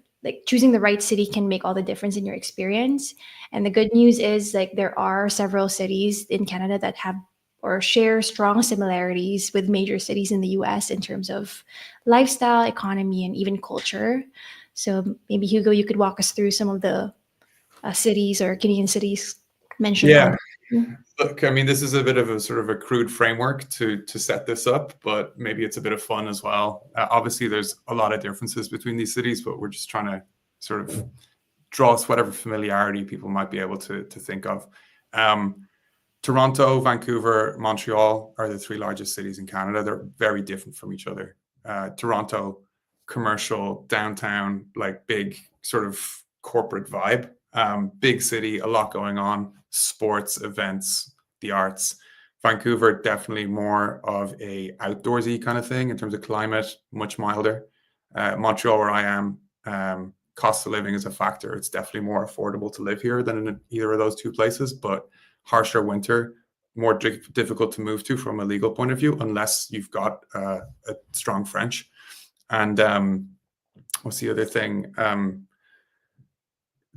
choosing the right city can make all the difference in your experience. And the good news is there are several cities in Canada that have or share strong similarities with major cities in the US in terms of lifestyle, economy, and even culture. So maybe Hugo, you could walk us through some of the cities or Canadian cities mention Yeah. on. Look, I mean, this is a bit of a sort of a crude framework to set this up, but maybe it's a bit of fun as well. Obviously, there's a lot of differences between these cities, but we're just trying to sort of draw us whatever familiarity people might be able to think of. Toronto, Vancouver, Montreal are the three largest cities in Canada. They're very different from each other. Toronto, commercial, downtown, like big sort of corporate vibe. Big city, a lot going on, sports, events, the arts. Vancouver, definitely more of a outdoorsy kind of thing in terms of climate, much milder. Montreal, where I am, cost of living is a factor. It's definitely more affordable to live here than in either of those two places, but harsher winter, more difficult to move to from a legal point of view, unless you've got a strong French. And what's the other thing?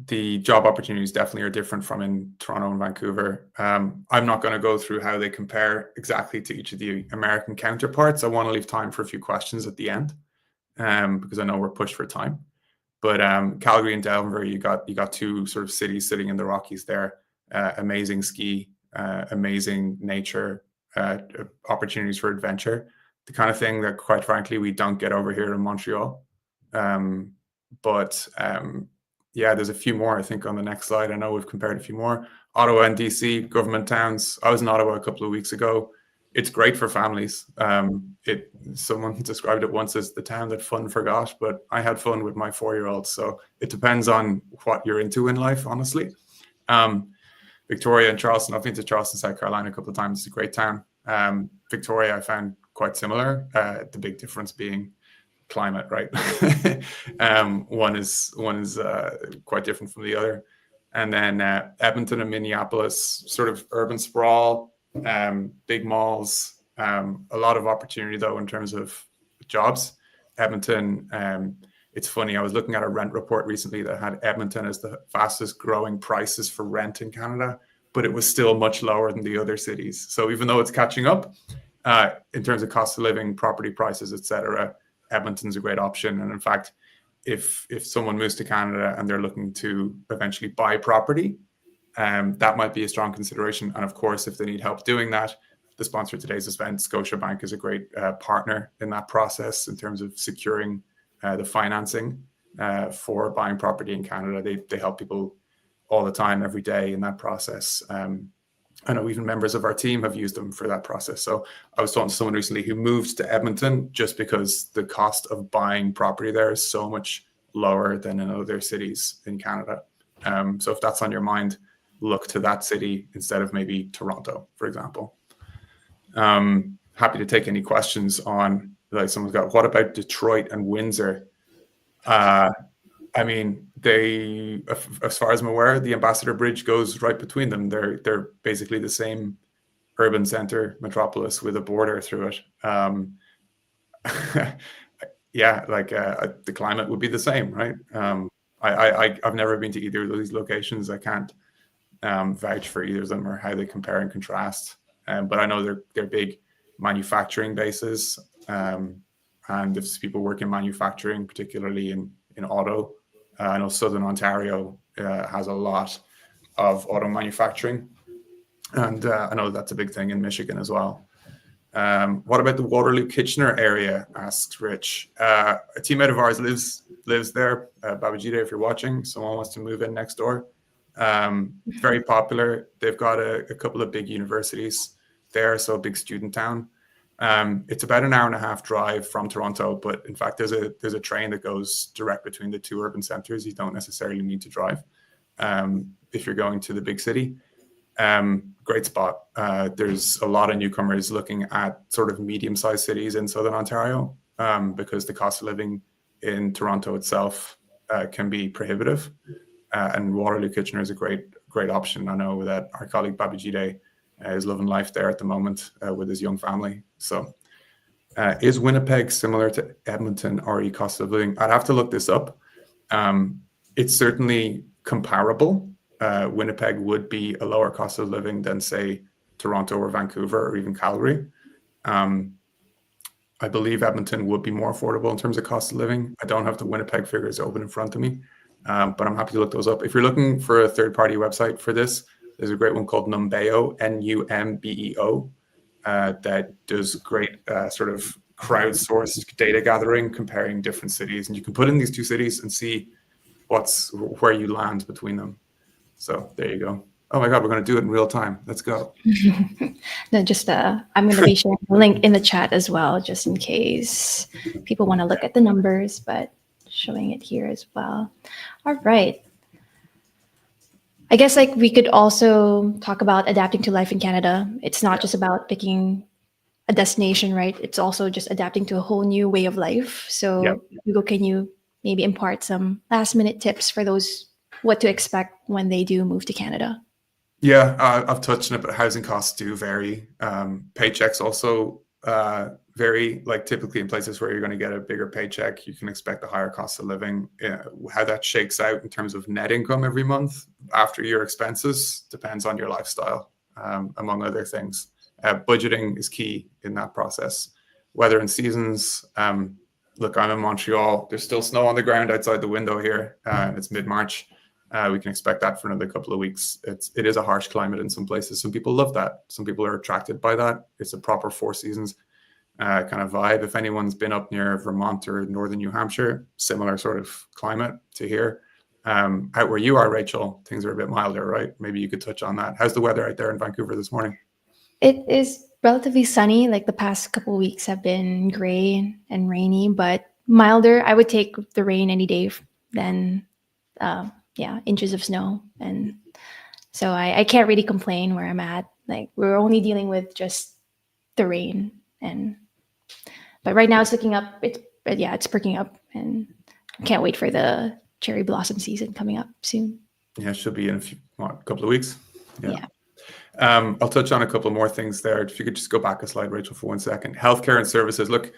The job opportunities definitely are different from in Toronto and Vancouver. I'm not going to go through how they compare exactly to each of the American counterparts. I want to leave time for a few questions at the end, because I know we're pushed for time. But Calgary and Denver, you got two sort of cities sitting in the Rockies there. Amazing ski, amazing nature, opportunities for adventure. The kind of thing that, quite frankly, we don't get over here in Montreal. Yeah, there's a few more, I think, on the next slide. I know we've compared a few more. Ottawa and DC, government towns. I was in Ottawa a couple of weeks ago. It's great for families. Someone described it once as the town that fun forgot, but I had fun with my 4-year-old. So it depends on what you're into in life, honestly. Victoria and Charleston. I've been to Charleston, South Carolina a couple of times. It's a great town. Victoria, I found quite similar. The big difference being climate, right? One is quite different from the other. And then Edmonton and Minneapolis, sort of urban sprawl, big malls, a lot of opportunity though in terms of jobs. Edmonton, it's funny, I was looking at a rent report recently that had Edmonton as the fastest growing prices for rent in Canada, but it was still much lower than the other cities. So even though it's catching up in terms of cost of living, property prices, etc., Edmonton's a great option. And in fact, if someone moves to Canada and they're looking to eventually buy property, that might be a strong consideration. And of course, if they need help doing that, the sponsor of today's event, Scotiabank, is a great partner in that process in terms of securing the financing for buying property in Canada. They help people all the time, every day in that process. I know even members of our team have used them for that process. So I was talking to someone recently who moved to Edmonton just because the cost of buying property there is so much lower than in other cities in Canada. So if that's on your mind, look to that city instead of maybe Toronto, for example. Happy to take any questions on, like someone's got, what about Detroit and Windsor? I mean, they, as far as I'm aware, the Ambassador Bridge goes right between them. They're basically the same urban center metropolis with a border through it. Yeah, like the climate would be the same, right? I've never been to either of these locations. I can't vouch for either of them or how they compare and contrast. But I know they're big manufacturing bases, and if people work in manufacturing, particularly in auto, I know Southern Ontario has a lot of auto manufacturing, and I know that's a big thing in Michigan as well. What about the Waterloo-Kitchener area? Asks Rich. A teammate of ours lives there. Babajide, if you're watching, someone wants to move in next door. Very popular. They've got a couple of big universities there, so a big student town. It's about an hour and a half drive from Toronto, but in fact, there's a train that goes direct between the two urban centers. You don't necessarily need to drive if you're going to the big city. Great spot. There's a lot of newcomers looking at sort of medium-sized cities in Southern Ontario because the cost of living in Toronto itself can be prohibitive. And Waterloo-Kitchener is a great option. I know that our colleague Babajide is living life there at the moment with his young family. So is Winnipeg similar to Edmonton RE cost of living? I'd have to look this up. It's certainly comparable. Winnipeg would be a lower cost of living than, say, Toronto or Vancouver or even Calgary. I believe Edmonton would be more affordable in terms of cost of living. I don't have the Winnipeg figures open in front of me, but I'm happy to look those up. If you're looking for a third-party website for this, There's a great one called Numbeo, Numbeo, that does great sort of crowdsourced data gathering, comparing different cities. And you can put in these two cities and see where you land between them. So there you go. Oh my God, we're going to do it in real time. Let's go. No, just I'm going to be sharing the link in the chat as well, just in case people want to look at the numbers, but showing it here as well. All right. I guess like we could also talk about adapting to life in Canada. It's not just about picking a destination, right? It's also just adapting to a whole new way of life. So Hugo, can you maybe impart some last minute tips for those what to expect when they do move to Canada? Yeah, I've touched on it, but housing costs do vary. Paychecks also vary. Like typically in places where you're going to get a bigger paycheck, you can expect a higher cost of living. How that shakes out in terms of net income every month after your expenses depends on your lifestyle, among other things. Budgeting is key in that process. Weather and seasons. Look, I'm in Montreal. There's still snow on the ground outside the window here. It's mid-March. We can expect that for another couple of weeks. It is a harsh climate in some places. Some people love that. Some people are attracted by that. It's a proper 4 seasons kind of vibe. If anyone's been up near Vermont or northern New Hampshire, similar sort of climate to here. Out where you are, Rachel, things are a bit milder, right? Maybe you could touch on that. How's the weather out there in Vancouver this morning? It is relatively sunny. Like the past couple of weeks have been gray and rainy, but milder. I would take the rain any day than inches of snow. And so I can't really complain where I'm at. Like we're only dealing with just the rain, but right now it's looking up. It's perking up, and I can't wait for the cherry blossom season coming up soon. Yeah, it should be in a couple of weeks. Yeah. I'll touch on a couple more things there. If you could just go back a slide, Rachel, for 1 second. Healthcare and services. Look,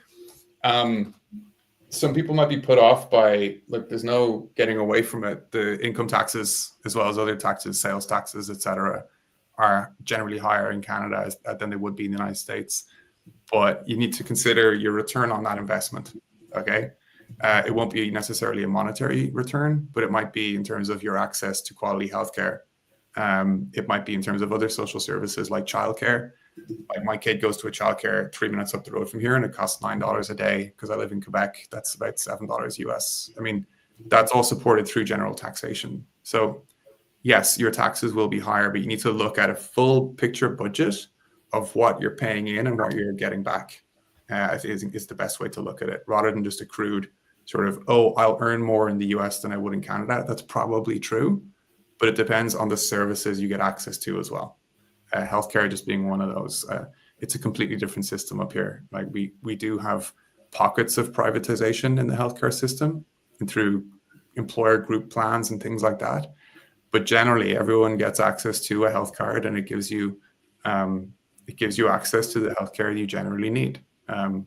some people might be put off by, look, there's no getting away from it. The income taxes, as well as other taxes, sales taxes, etc., are generally higher in Canada than they would be in the United States. But you need to consider your return on that investment, okay? It won't be necessarily a monetary return, but it might be in terms of your access to quality healthcare. It might be in terms of other social services like childcare. Like my kid goes to a childcare 3 minutes up the road from here, and it costs $9 a day because I live in Quebec. That's about $7 US. I mean, that's all supported through general taxation. So yes, your taxes will be higher, but you need to look at a full picture budget of what you're paying in and what you're getting back. I think is the best way to look at it, rather than just a crude sort of, oh, I'll earn more in the US than I would in Canada. That's probably true, but it depends on the services you get access to as well. Healthcare just being one of those. It's a completely different system up here. Like we do have pockets of privatization in the healthcare system and through employer group plans and things like that. But generally, everyone gets access to a health card, and it gives you access to the healthcare you generally need. And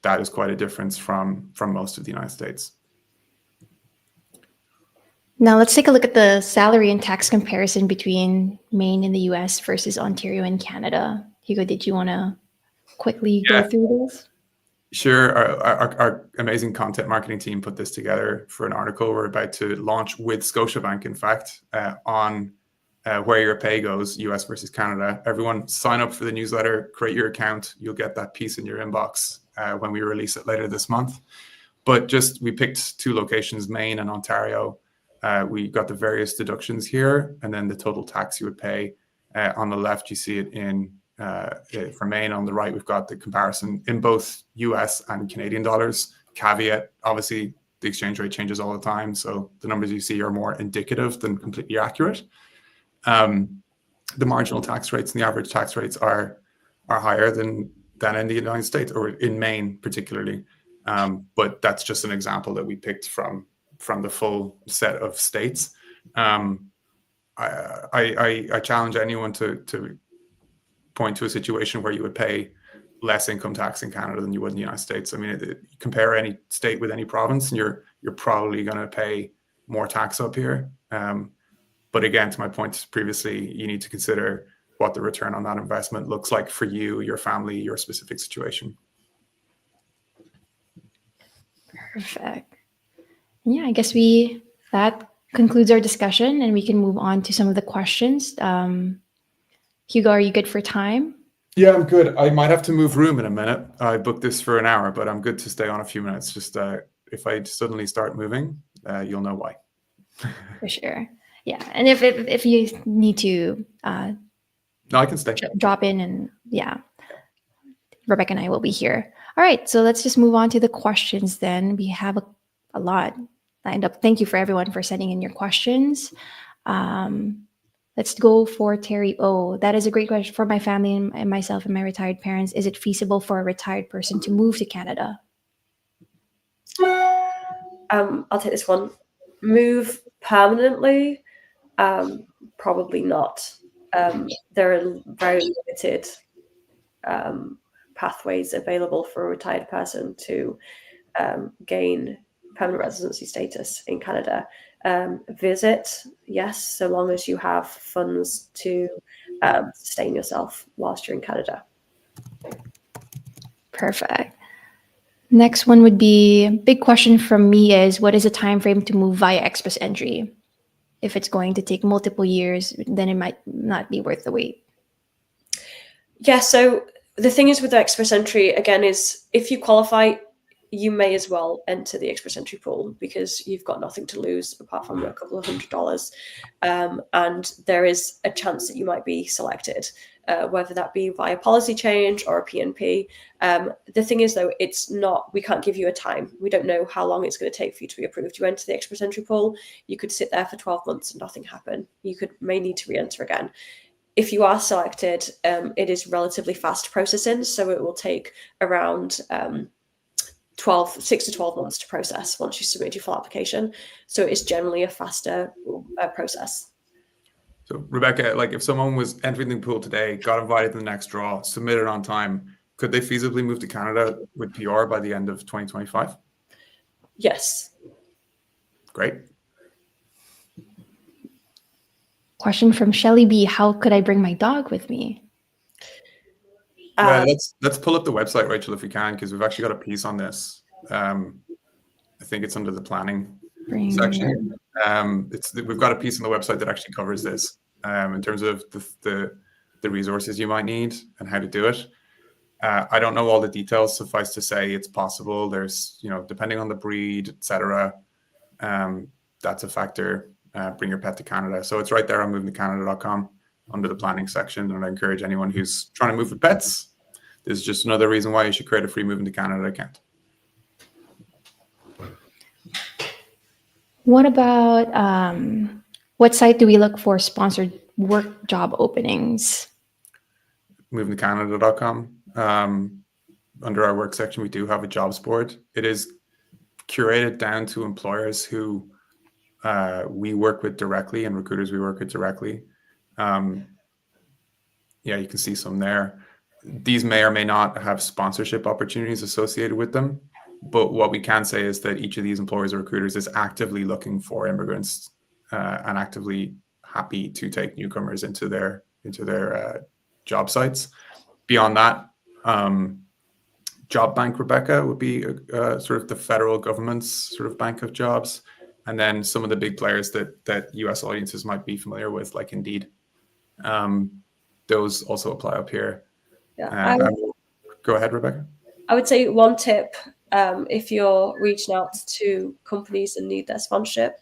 that is quite a difference from most of the United States. Now let's take a look at the salary and tax comparison between Maine and the US versus Ontario and Canada. Hugo, did you want to quickly go through this? Sure. Our amazing content marketing team put this together for an article we're about to launch with Scotiabank, in fact, on where your pay goes, US versus Canada. Everyone sign up for the newsletter, create your account. You'll get that piece in your inbox when we release it later this month. But we picked 2 locations, Maine and Ontario. We got the various deductions here, and then the total tax you would pay. On the left, you see it for Maine. On the right, we've got the comparison in both US and Canadian dollars. Caveat, obviously, the exchange rate changes all the time, so the numbers you see are more indicative than completely accurate. The marginal tax rates and the average tax rates are higher than in the United States, or in Maine particularly. But that's just an example that we picked from the full set of states. I challenge anyone to point to a situation where you would pay less income tax in Canada than you would in the United States. I mean, compare any state with any province, and you're probably going to pay more tax up here. But again, to my point previously, you need to consider what the return on that investment looks like for you, your family, your specific situation. Perfect. Yeah, I guess that concludes our discussion, and we can move on to some of the questions. Hugo, are you good for time? Yeah, I'm good. I might have to move room in a minute. I booked this for an hour, but I'm good to stay on a few minutes. Just if I suddenly start moving, you'll know why. For sure. Yeah, and if you need to No, I can stay. drop in, and yeah, Rebecca and I will be here. All right, so let's just move on to the questions then. We have a lot lined up. Thank you for everyone for sending in your questions. Let's go for Terry O. That is a great question. For my family and myself and my retired parents, is it feasible for a retired person to move to Canada? I'll take this one. Move permanently? Probably not. There are very limited pathways available for a retired person to gain permanent residency status in Canada. Visit, yes, so long as you have funds to sustain yourself whilst you're in Canada. Perfect. Next one would be, big question from me is, what is the time frame to move via express entry? If it's going to take multiple years, then it might not be worth the wait. Yeah, so the thing is with the express entry, again, is if you qualify, you may as well enter the express entry pool because you've got nothing to lose apart from a couple of $100. And there is a chance that you might be selected, whether that be via policy change or a PNP. The thing is, though, it's not, we can't give you a time. We don't know how long it's going to take for you to be approved. You enter the express entry pool, you could sit there for 12 months and nothing happen. You may need to re-enter again. If you are selected, it is relatively fast processing, so it will take around 6 to 12 months to process once you submit your full application. So it's generally a faster process. So Rebecca, like if someone was entering the pool today, got invited to the next draw, submitted on time, could they feasibly move to Canada with PR by the end of 2025? Yes. Great. Question from Shelly B. How could I bring my dog with me? Let's pull up the website, Rachel, if we can, because we've actually got a piece on this. I think it's under the planning section. We've got a piece on the website that actually covers this in terms of the resources you might need and how to do it. I don't know all the details. Suffice to say, it's possible. There's, depending on the breed, etc. That's a factor. Bring your pet to Canada. So it's right there on movingtocanada.com under the planning section. And I encourage anyone who's trying to move with pets. This is just another reason why you should create a free Moving to Canada account. What about what site do we look for sponsored work job openings? movingtocanada.com. Under our work section, we do have a jobs board. It is curated down to employers who we work with directly and recruiters we work with directly. You can see some there. These may or may not have sponsorship opportunities associated with them. But what we can say is that each of these employers or recruiters is actively looking for immigrants and actively happy to take newcomers into their job sites. Beyond that, Job Bank, Rebecca, would be sort of the federal government's sort of bank of jobs. And then some of the big players that US audiences might be familiar with, like Indeed. Those also apply up here. Yeah, go ahead, Rebecca. I would say one tip, if you're reaching out to companies and need their sponsorship,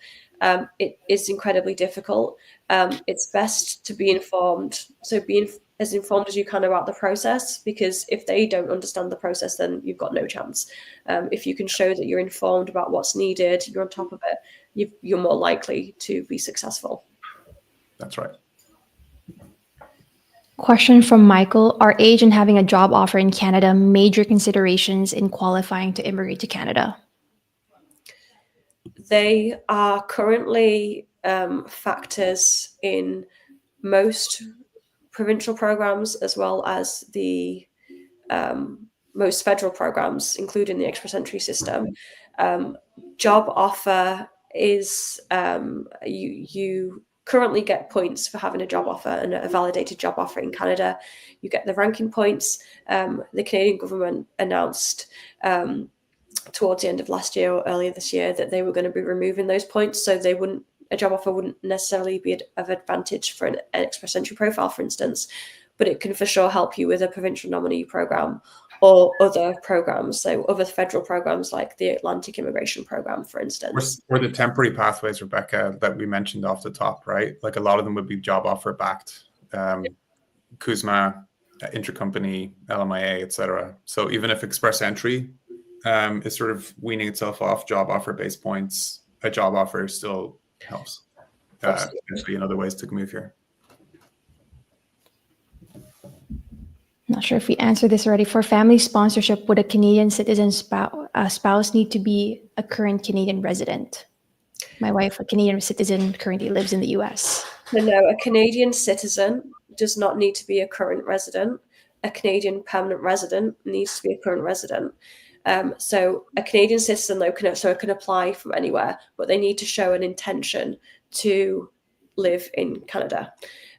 it is incredibly difficult. It's best to be informed. So be as informed as you can about the process, because if they don't understand the process, then you've got no chance. If you can show that you're informed about what's needed, you're on top of it, you're more likely to be successful. That's right. Question from Michael. Are age and having a job offer in Canada major considerations in qualifying to immigrate to Canada? They are currently factors in most provincial programs, as well as the most federal programs, including the express entry system. Job offer is you currently get points for having a job offer and a validated job offer in Canada. You get the ranking points. The Canadian government announced towards the end of last year or earlier this year that they were going to be removing those points, so they wouldn't a job offer wouldn't necessarily be of advantage for an express entry profile, for instance, but it can for sure help you with a provincial nominee program or other programs, so other federal programs like the Atlantic Immigration Program, for instance. Or the temporary pathways, Rebecca, that we mentioned off the top, right? Like a lot of them would be job offer backed, CUSMA, intercompany, LMIA, etc. So even if express entry is sort of weaning itself off job offer base points, a job offer still helps. Potentially in other ways to move here. Not sure if we answered this already. For family sponsorship, would a Canadian citizen spouse need to be a current Canadian resident? My wife, a Canadian citizen, currently lives in the US. No, a Canadian citizen does not need to be a current resident. A Canadian permanent resident needs to be a current resident. So a Canadian citizen, though, can apply from anywhere, but they need to show an intention to live in Canada.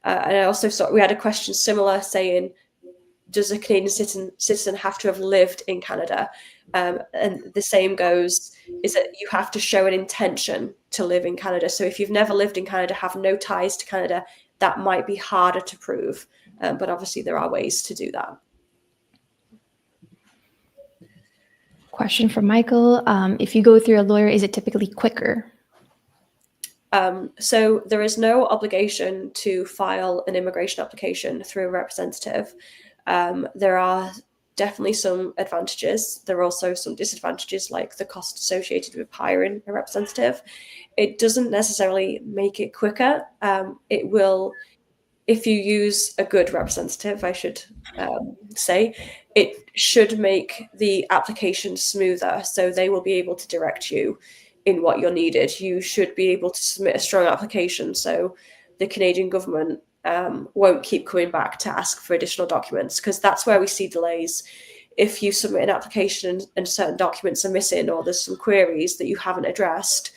And I also saw we had a question similar saying, does a Canadian citizen have to have lived in Canada? And the same goes, is that you have to show an intention to live in Canada. So if you've never lived in Canada, have no ties to Canada, that might be harder to prove. But obviously there are ways to do that. Question from Michael. If you go through a lawyer, is it typically quicker? So there is no obligation to file an immigration application through a representative. There are definitely some advantages. There are also some disadvantages, like the cost associated with hiring a representative. It doesn't necessarily make it quicker. It will, if you use a good representative, I should say, it should make the application smoother. So they will be able to direct you in what you're needed. You should be able to submit a strong application. So the Canadian government won't keep coming back to ask for additional documents, because that's where we see delays. If you submit an application and certain documents are missing, or there's some queries that you haven't addressed,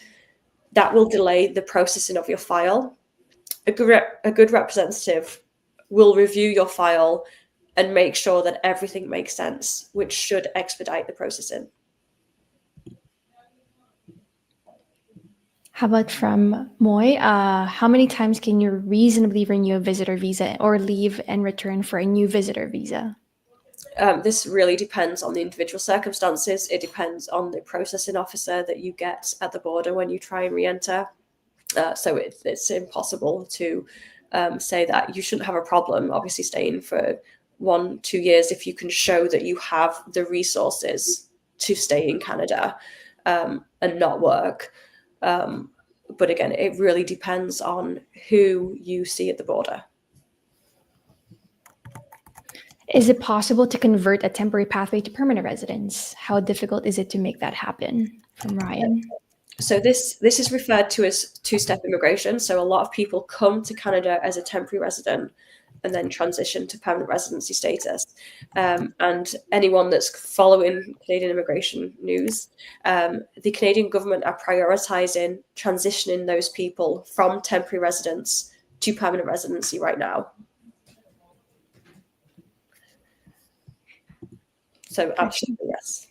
that will delay the processing of your file. A good representative will review your file and make sure that everything makes sense, which should expedite the processing. How about from Moy? How many times can you reasonably renew a visitor visa or leave and return for a new visitor visa? This really depends on the individual circumstances. It depends on the processing officer that you get at the border when you try and re-enter. So it's impossible to say that you shouldn't have a problem, obviously, staying for 1-2 years if you can show that you have the resources to stay in Canada and not work. But again, it really depends on who you see at the border. Is it possible to convert a temporary pathway to permanent residence? How difficult is it to make that happen? From Ryan. So this is referred to as two-step immigration. So a lot of people come to Canada as a temporary resident and then transition to permanent residency status. And anyone that's following Canadian immigration news, the Canadian government are prioritising transitioning those people from temporary residence to permanent residency right now. So absolutely, yes.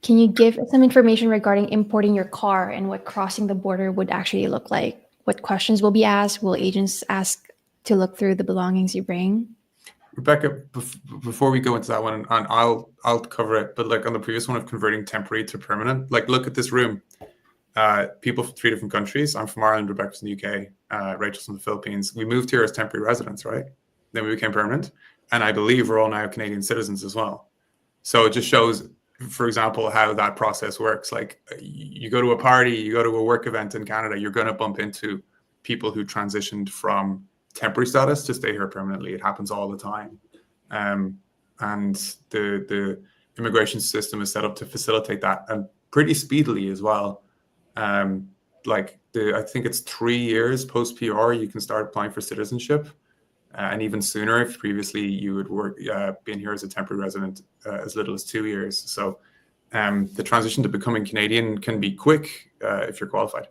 Can you give some information regarding importing your car and what crossing the border would actually look like? What questions will be asked? Will agents ask to look through the belongings you bring? Rebecca, before we go into that one, and I'll cover it, but like on the previous one of converting temporary to permanent, like look at this room. People from 3 different countries. I'm from Ireland, Rebecca's in the UK, Rachel's from the Philippines. We moved here as temporary residents, right? Then we became permanent. And I believe we're all now Canadian citizens as well. So it just shows, for example, how that process works. Like you go to a party, you go to a work event in Canada, you're going to bump into people who transitioned from temporary status to stay here permanently. It happens all the time. And the immigration system is set up to facilitate that, and pretty speedily as well. I think it's 3 years post PR, you can start applying for citizenship. And even sooner if previously you would work been here as a temporary resident as little as 2 years. So the transition to becoming Canadian can be quick if you're qualified.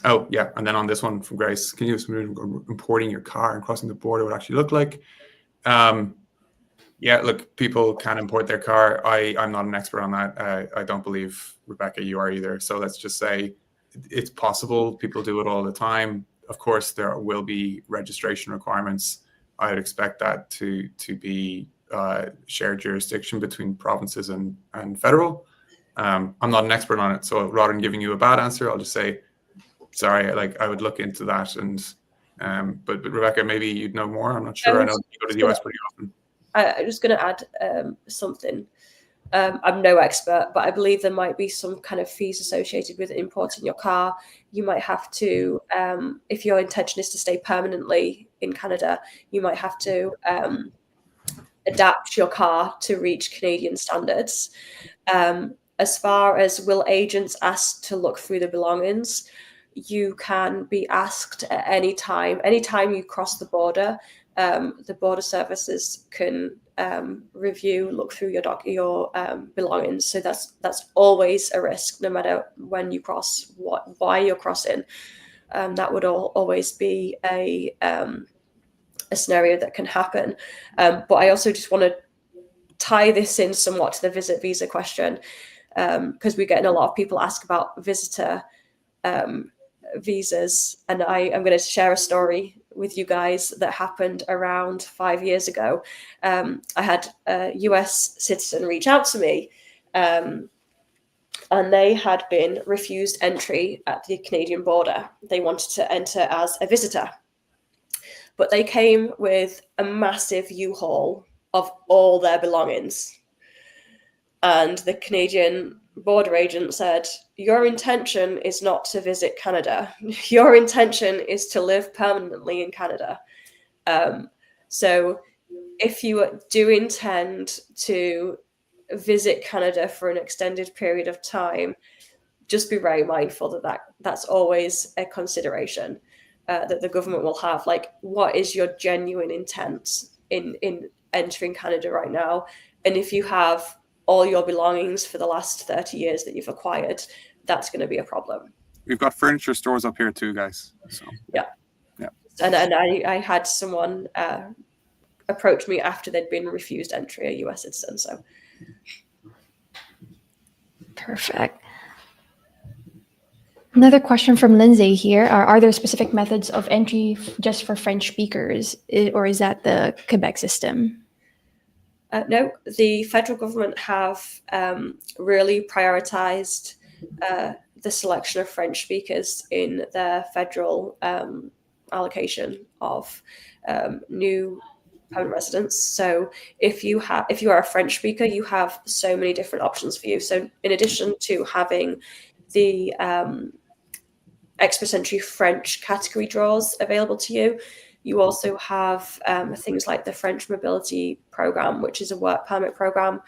Oh yeah, and then on this one from Grace, can you importing your car and crossing the border would actually look like? Yeah, look, people can import their car. I'm not an expert on that. I don't believe, Rebecca, you are either. So let's just say it's possible. People do it all the time. Of course, there will be registration requirements. I would expect that to be shared jurisdiction between provinces and federal. I'm not an expert on it, so rather than giving you a bad answer, I'll just say, sorry, like I would look into that. And but Rebecca, maybe you'd know more. I'm not sure. I know you go to the US pretty often. I'm just going to add something. I'm no expert, but I believe there might be some kind of fees associated with importing your car. You might have to, if your intention is to stay permanently in Canada, you might have to adapt your car to reach Canadian standards. As far as will agents ask to look through the belongings, you can be asked at any time you cross the border services can look through your belongings. So that's always a risk, no matter when you cross, why you're crossing. That would always be a scenario that can happen. But I also just want to tie this in somewhat to the visit visa question, because we're getting a lot of people ask about visitor visas, and I am going to share a story with you guys that happened around 5 years ago. I had a US citizen reach out to me, and they had been refused entry at the Canadian border. They wanted to enter as a visitor, but they came with a massive U-Haul of all their belongings. And the Canadian border agent said, your intention is not to visit Canada. Your intention is to live permanently in Canada. So if you do intend to visit Canada for an extended period of time, just be very mindful that's always a consideration that the government will have. Like, what is your genuine intent in entering Canada right now? And if you have all your belongings for the last 30 years that you've acquired, that's going to be a problem. We've got furniture stores up here too, guys. So yeah. And I had someone approach me after they'd been refused entry, a US citizen. So perfect. Another question from Lindsay here. Are there specific methods of entry just for French speakers, or is that the Quebec system? No, the federal government have really prioritized the selection of French speakers in their federal allocation of new permanent residents. So if you are a French speaker, you have so many different options for you. So in addition to having the express entry French category draws available to you, you also have things like the French Mobility Program, which is a work permit program,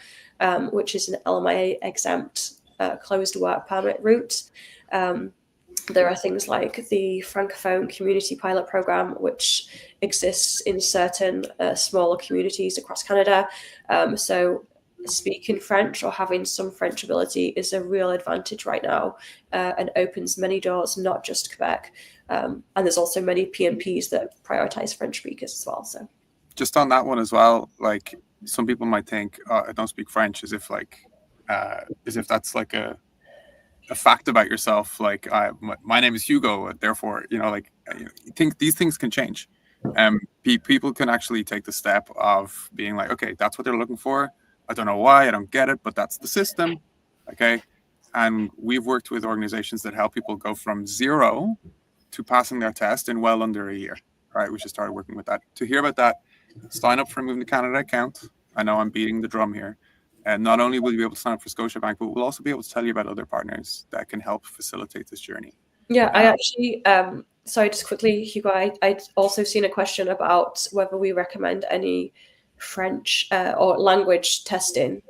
which is an LMIA exempt closed work permit route. There are things like the Francophone Community Pilot Program, which exists in certain smaller communities across Canada. So speaking French or having some French ability is a real advantage right now, and opens many doors, not just Quebec. And there's also many PNPs that prioritize French speakers as well. So just on that one as well, like some people might think, oh, I don't speak French, as if that's like a fact about yourself. Like my name is Hugo, therefore, you think these things can change. People can actually take the step of being like, okay, that's what they're looking for. I don't know why, I don't get it, but that's the system. Okay. And we've worked with organizations that help people go from 0 to passing their test in well under a year. All right. We just started working with that. To hear about that, sign up for a Moving to Canada account. I know I'm beating the drum here. And not only will you be able to sign up for Scotiabank, but we'll also be able to tell you about other partners that can help facilitate this journey. Yeah, I actually, sorry, just quickly, Hugo, I'd also seen a question about whether we recommend any French or language testing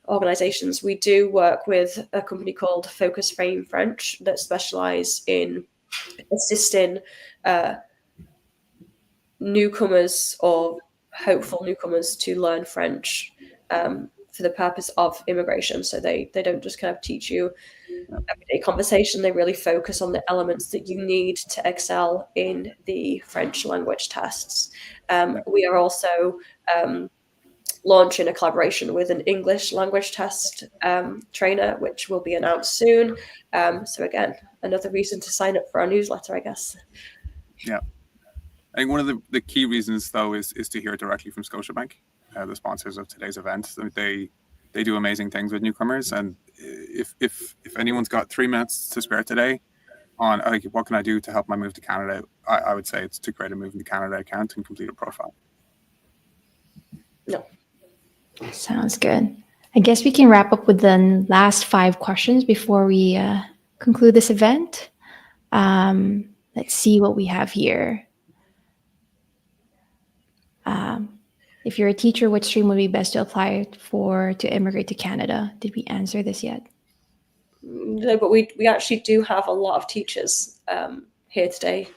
organizations. We do work with a company called Focus Frame French that specialize in assisting newcomers or hopeful newcomers to learn French for the purpose of immigration. So they don't just kind of teach you everyday conversation. They really focus on the elements that you need to excel in the French language tests. We are also launching a collaboration with an English language test trainer, which will be announced soon. So again, another reason to sign up for our newsletter, I guess. Yeah. I think one of the key reasons, though, is to hear directly from Scotiabank, the sponsors of today's event. They do amazing things with newcomers, and if anyone's got 3 minutes to spare today on like what can I do to help my move to Canada, I would say it's to create a Moving to Canada account and complete a profile. No. Sounds good. I guess we can wrap up with the last 5 questions before we conclude this event. Let's see what we have here. If you're a teacher, what stream would be best to apply for to immigrate to Canada? Did we answer this yet? No, but we actually do have a lot of teachers here today,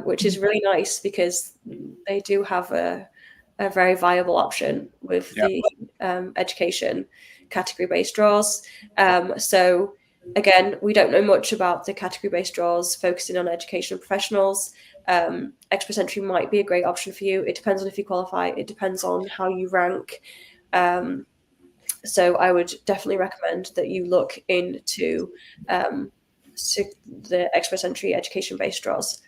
which is really nice because they do have a very viable option with the education category-based draws. So again, we don't know much about the category-based draws focusing on educational professionals. Express entry might be a great option for you. It depends on if you qualify. It depends on how you rank. So I would definitely recommend that you look into the express entry education-based draws.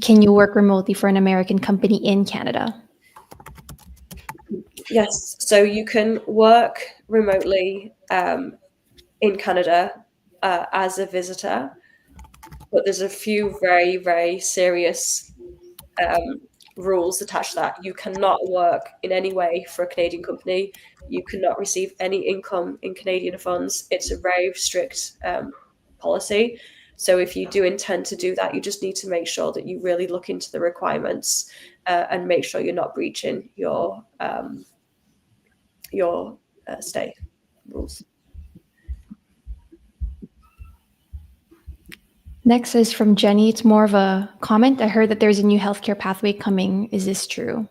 Can you work remotely for an American company in Canada? Yes, so you can work remotely in Canada as a visitor, but there's a few very, very serious rules attached to that. You cannot work in any way for a Canadian company. You cannot receive any income in Canadian funds. It's a very strict policy. So if you do intend to do that, you just need to make sure that you really look into the requirements and make sure you're not breaching your stay rules. Next is from Jenny. It's more of a comment. I heard that there's a new healthcare pathway coming. Is this true?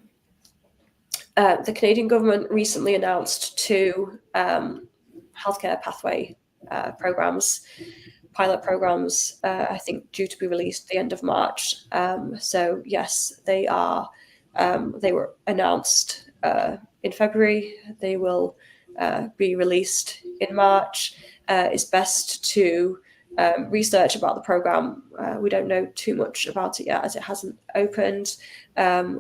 The Canadian government recently announced 2 healthcare pathway programs, pilot programs, I think due to be released at the end of March. So yes, they are. They were announced in February. They will be released in March. It's best to research about the program. We don't know too much about it yet as it hasn't opened.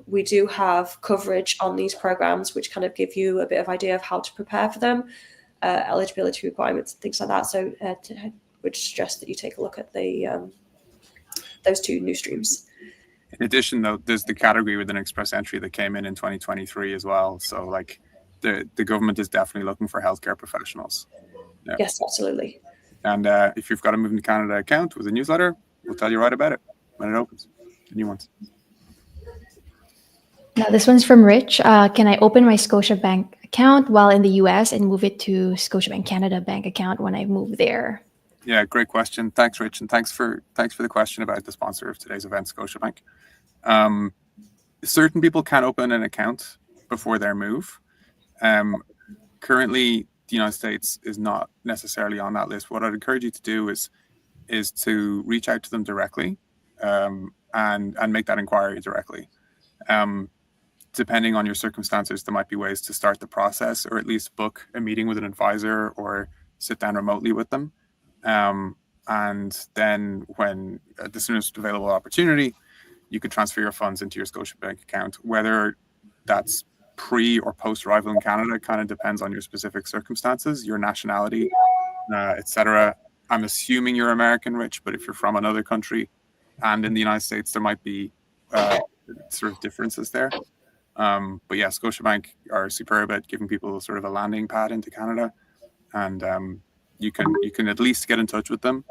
We do have coverage on these programs which kind of give you a bit of idea of how to prepare for them, eligibility requirements and things like that. So would suggest that you take a look at those 2 new streams. In addition, though, there's the category within express entry that came in 2023 as well. So like the government is definitely looking for healthcare professionals. Yeah. Yes, absolutely. And if you've got a Moving to Canada account with a newsletter, we'll tell you right about it when it opens, the new ones. Now, this one's from Rich. Can I open my Scotiabank account while in the US and move it to Scotiabank Canada bank account when I move there? Yeah, great question. Thanks, Rich, and thanks for the question about the sponsor of today's event, Scotiabank. Certain people can open an account before their move. Currently, the United States is not necessarily on that list. What I'd encourage you to do is to reach out to them directly and make that inquiry directly. Depending on your circumstances, there might be ways to start the process or at least book a meeting with an advisor or sit down remotely with them. And then when at the soonest available opportunity, you could transfer your funds into your Scotiabank account. Whether that's pre or post arrival in Canada kind of depends on your specific circumstances, your nationality, etc. I'm assuming you're American, Rich, but if you're from another country and in the United States, there might be sort of differences there. But yeah, Scotiabank are superb at giving people sort of a landing pad into Canada, and you can at least get in touch with them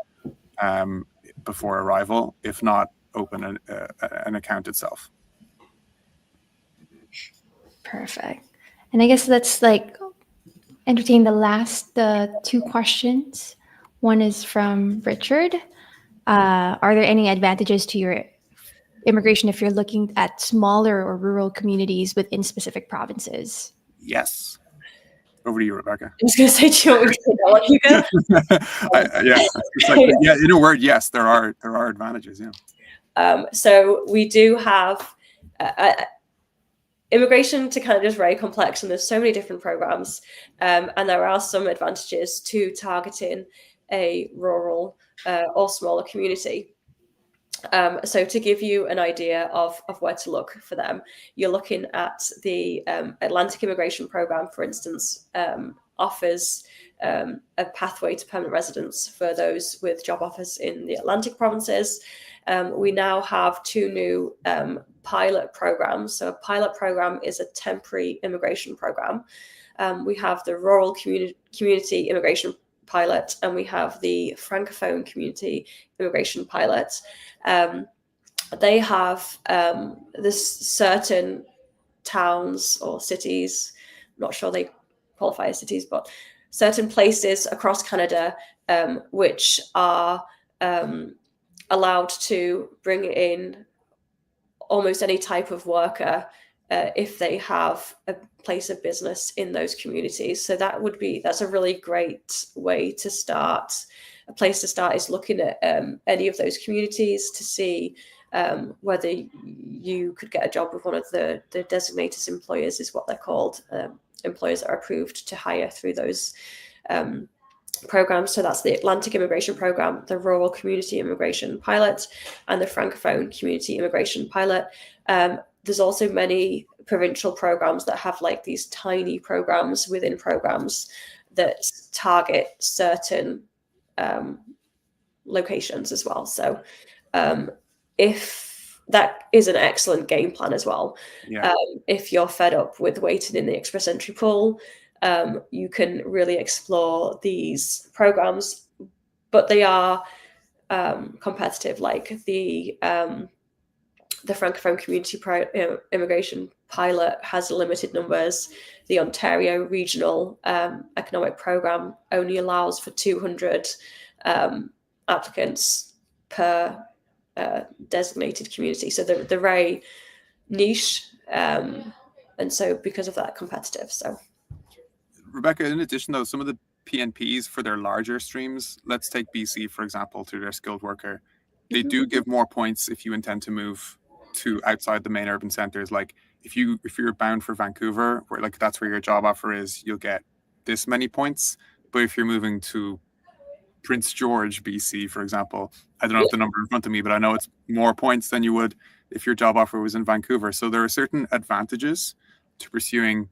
before arrival, if not open an account itself. Perfect. And I guess let's like entertain the last 2 questions. One is from Richard. Are there any advantages to your immigration if you're looking at smaller or rural communities within specific provinces? Yes. Over to you, Rebecca. I was going to say, do you want me to say that one, Hugo? Yeah, it's like, yeah. In a word, yes, there are advantages. Yeah. So we do have immigration to Canada is very complex, and there's so many different programs, and there are some advantages to targeting a rural or smaller community. So to give you an idea of where to look for them, you're looking at the Atlantic Immigration Program, for instance, offers a pathway to permanent residence for those with job offers in the Atlantic provinces. We now have 2 new pilot programs. So a pilot program is a temporary immigration program. We have the Rural Community Immigration Pilot, and we have the Francophone Community Immigration Pilot. They have this certain towns or cities, I'm not sure they qualify as cities, but certain places across Canada which are allowed to bring in almost any type of worker if they have a place of business in those communities. So that's a really great way to start. A place to start is looking at any of those communities to see whether you could get a job with one of the designated employers, is what they're called, employers that are approved to hire through those programs. So that's the Atlantic Immigration Program, the Rural Community Immigration Pilot, and the Francophone Community Immigration Pilot. There's also many provincial programs that have like these tiny programs within programs that target certain locations as well. So if that is an excellent game plan as well. Yeah. If you're fed up with waiting in the express entry pool, you can really explore these programs, but they are competitive. Like the Francophone Community Immigration Pilot has limited numbers. The Ontario Regional Economic Program only allows for 200 applicants per designated community. So they're very niche, and so because of that, competitive. So, Rebecca, in addition, though, some of the PNPs for their larger streams, let's take BC, for example, through their skilled worker, they do give more points if you intend to move to outside the main urban centers. Like if you're bound for Vancouver, where like that's where your job offer is, you'll get this many points. But if you're moving to Prince George, BC, for example, I don't know if the number in front of me, but I know it's more points than you would if your job offer was in Vancouver. So there are certain advantages to pursuing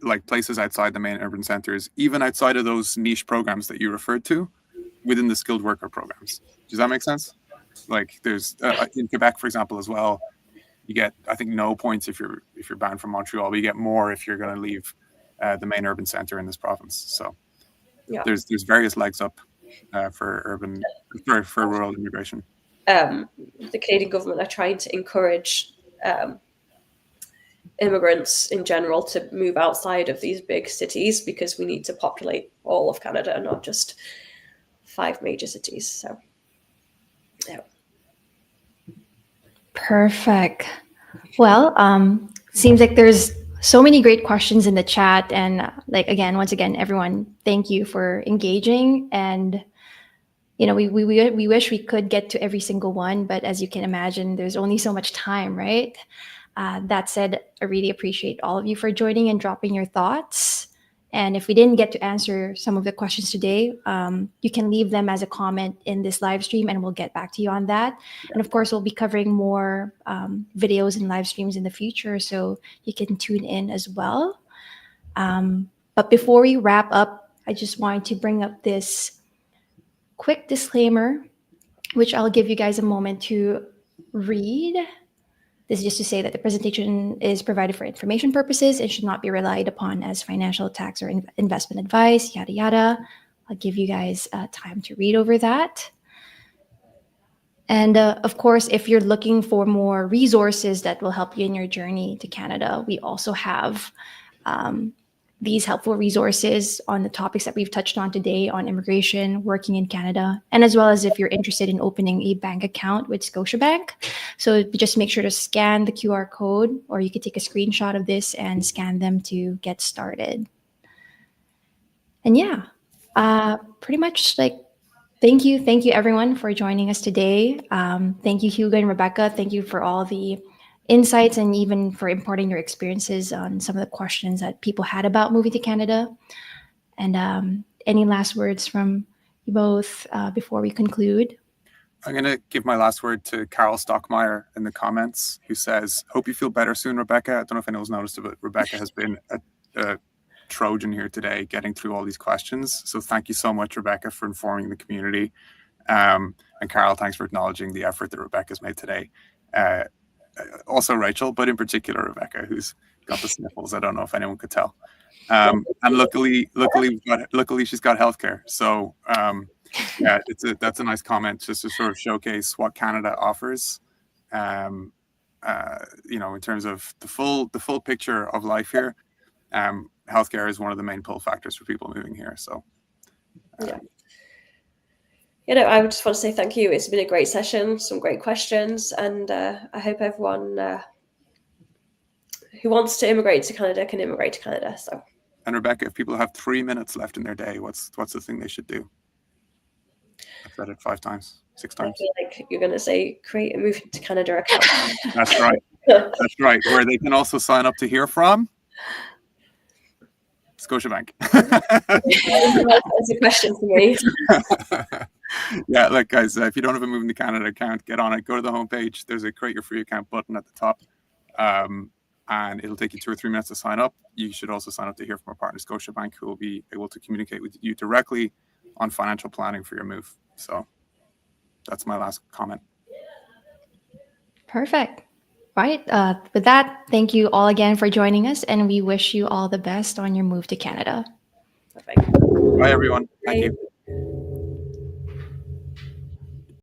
like places outside the main urban centers, even outside of those niche programs that you referred to within the skilled worker programs. Does that make sense? Like there's in Quebec, for example, as well, you get, I think, no points if you're bound from Montreal, but you get more if you're going to leave the main urban center in this province. So yeah, there's various legs up for rural immigration. The Canadian government are trying to encourage immigrants in general to move outside of these big cities, because we need to populate all of Canada, not just 5 major cities. So, yeah. Perfect. Well, seems like there's so many great questions in the chat, and once again, everyone, thank you for engaging. And we wish we could get to every single one, but as you can imagine, there's only so much time, right? That said, I really appreciate all of you for joining and dropping your thoughts. And if we didn't get to answer some of the questions today, you can leave them as a comment in this live stream and we'll get back to you on that. And of course, we'll be covering more videos and live streams in the future, so you can tune in as well. But before we wrap up, I just wanted to bring up this quick disclaimer, which I'll give you guys a moment to read. This is just to say that the presentation is provided for information purposes and should not be relied upon as financial, tax, or investment advice, yada, yada. I'll give you guys time to read over that. And of course, if you're looking for more resources that will help you in your journey to Canada, we also have these helpful resources on the topics that we've touched on today on immigration, working in Canada, and as well as if you're interested in opening a bank account with Scotiabank. So just make sure to scan the QR code, or you could take a screenshot of this and scan them to get started. And yeah, pretty much like, thank you everyone for joining us today. Thank you, Hugo and Rebecca. Thank you for all the insights and even for imparting your experiences on some of the questions that people had about moving to Canada. And any last words from you both before we conclude? I'm going to give my last word to Carol Stockmeyer in the comments, who says, hope you feel better soon, Rebecca. I don't know if anyone's noticed it, but Rebecca has been a Trojan here today getting through all these questions. So thank you so much, Rebecca, for informing the community. And Carol, thanks for acknowledging the effort that Rebecca's made today. Also Rachel, but in particular Rebecca, who's got the sniffles. I don't know if anyone could tell. And luckily she's got healthcare. So yeah, that's a nice comment, just to sort of showcase what Canada offers. You know, in terms of the full picture of life here. Healthcare is one of the main pull factors for people moving here. So yeah. You know, I would just want to say thank you. It's been a great session, some great questions, and I hope everyone who wants to immigrate to Canada can immigrate to Canada. So. And Rebecca, if people have 3 minutes left in their day, what's the thing they should do? I've said it 5 times, 6 times. I feel like you're going to say create a Move to Canada account. That's right. That's right. Where they can also sign up to hear from Scotiabank. That's a question for me. Yeah, look, guys, if you don't have a Moving to Canada account, get on it. Go to the homepage. There's a create your free account button at the top, and it'll take you 2 or 3 minutes to sign up. You should also sign up to hear from our partner, Scotiabank, who will be able to communicate with you directly on financial planning for your move. So that's my last comment. Perfect. Right. With that, thank you all again for joining us, and we wish you all the best on your move to Canada. Perfect. Bye, everyone. Thank you.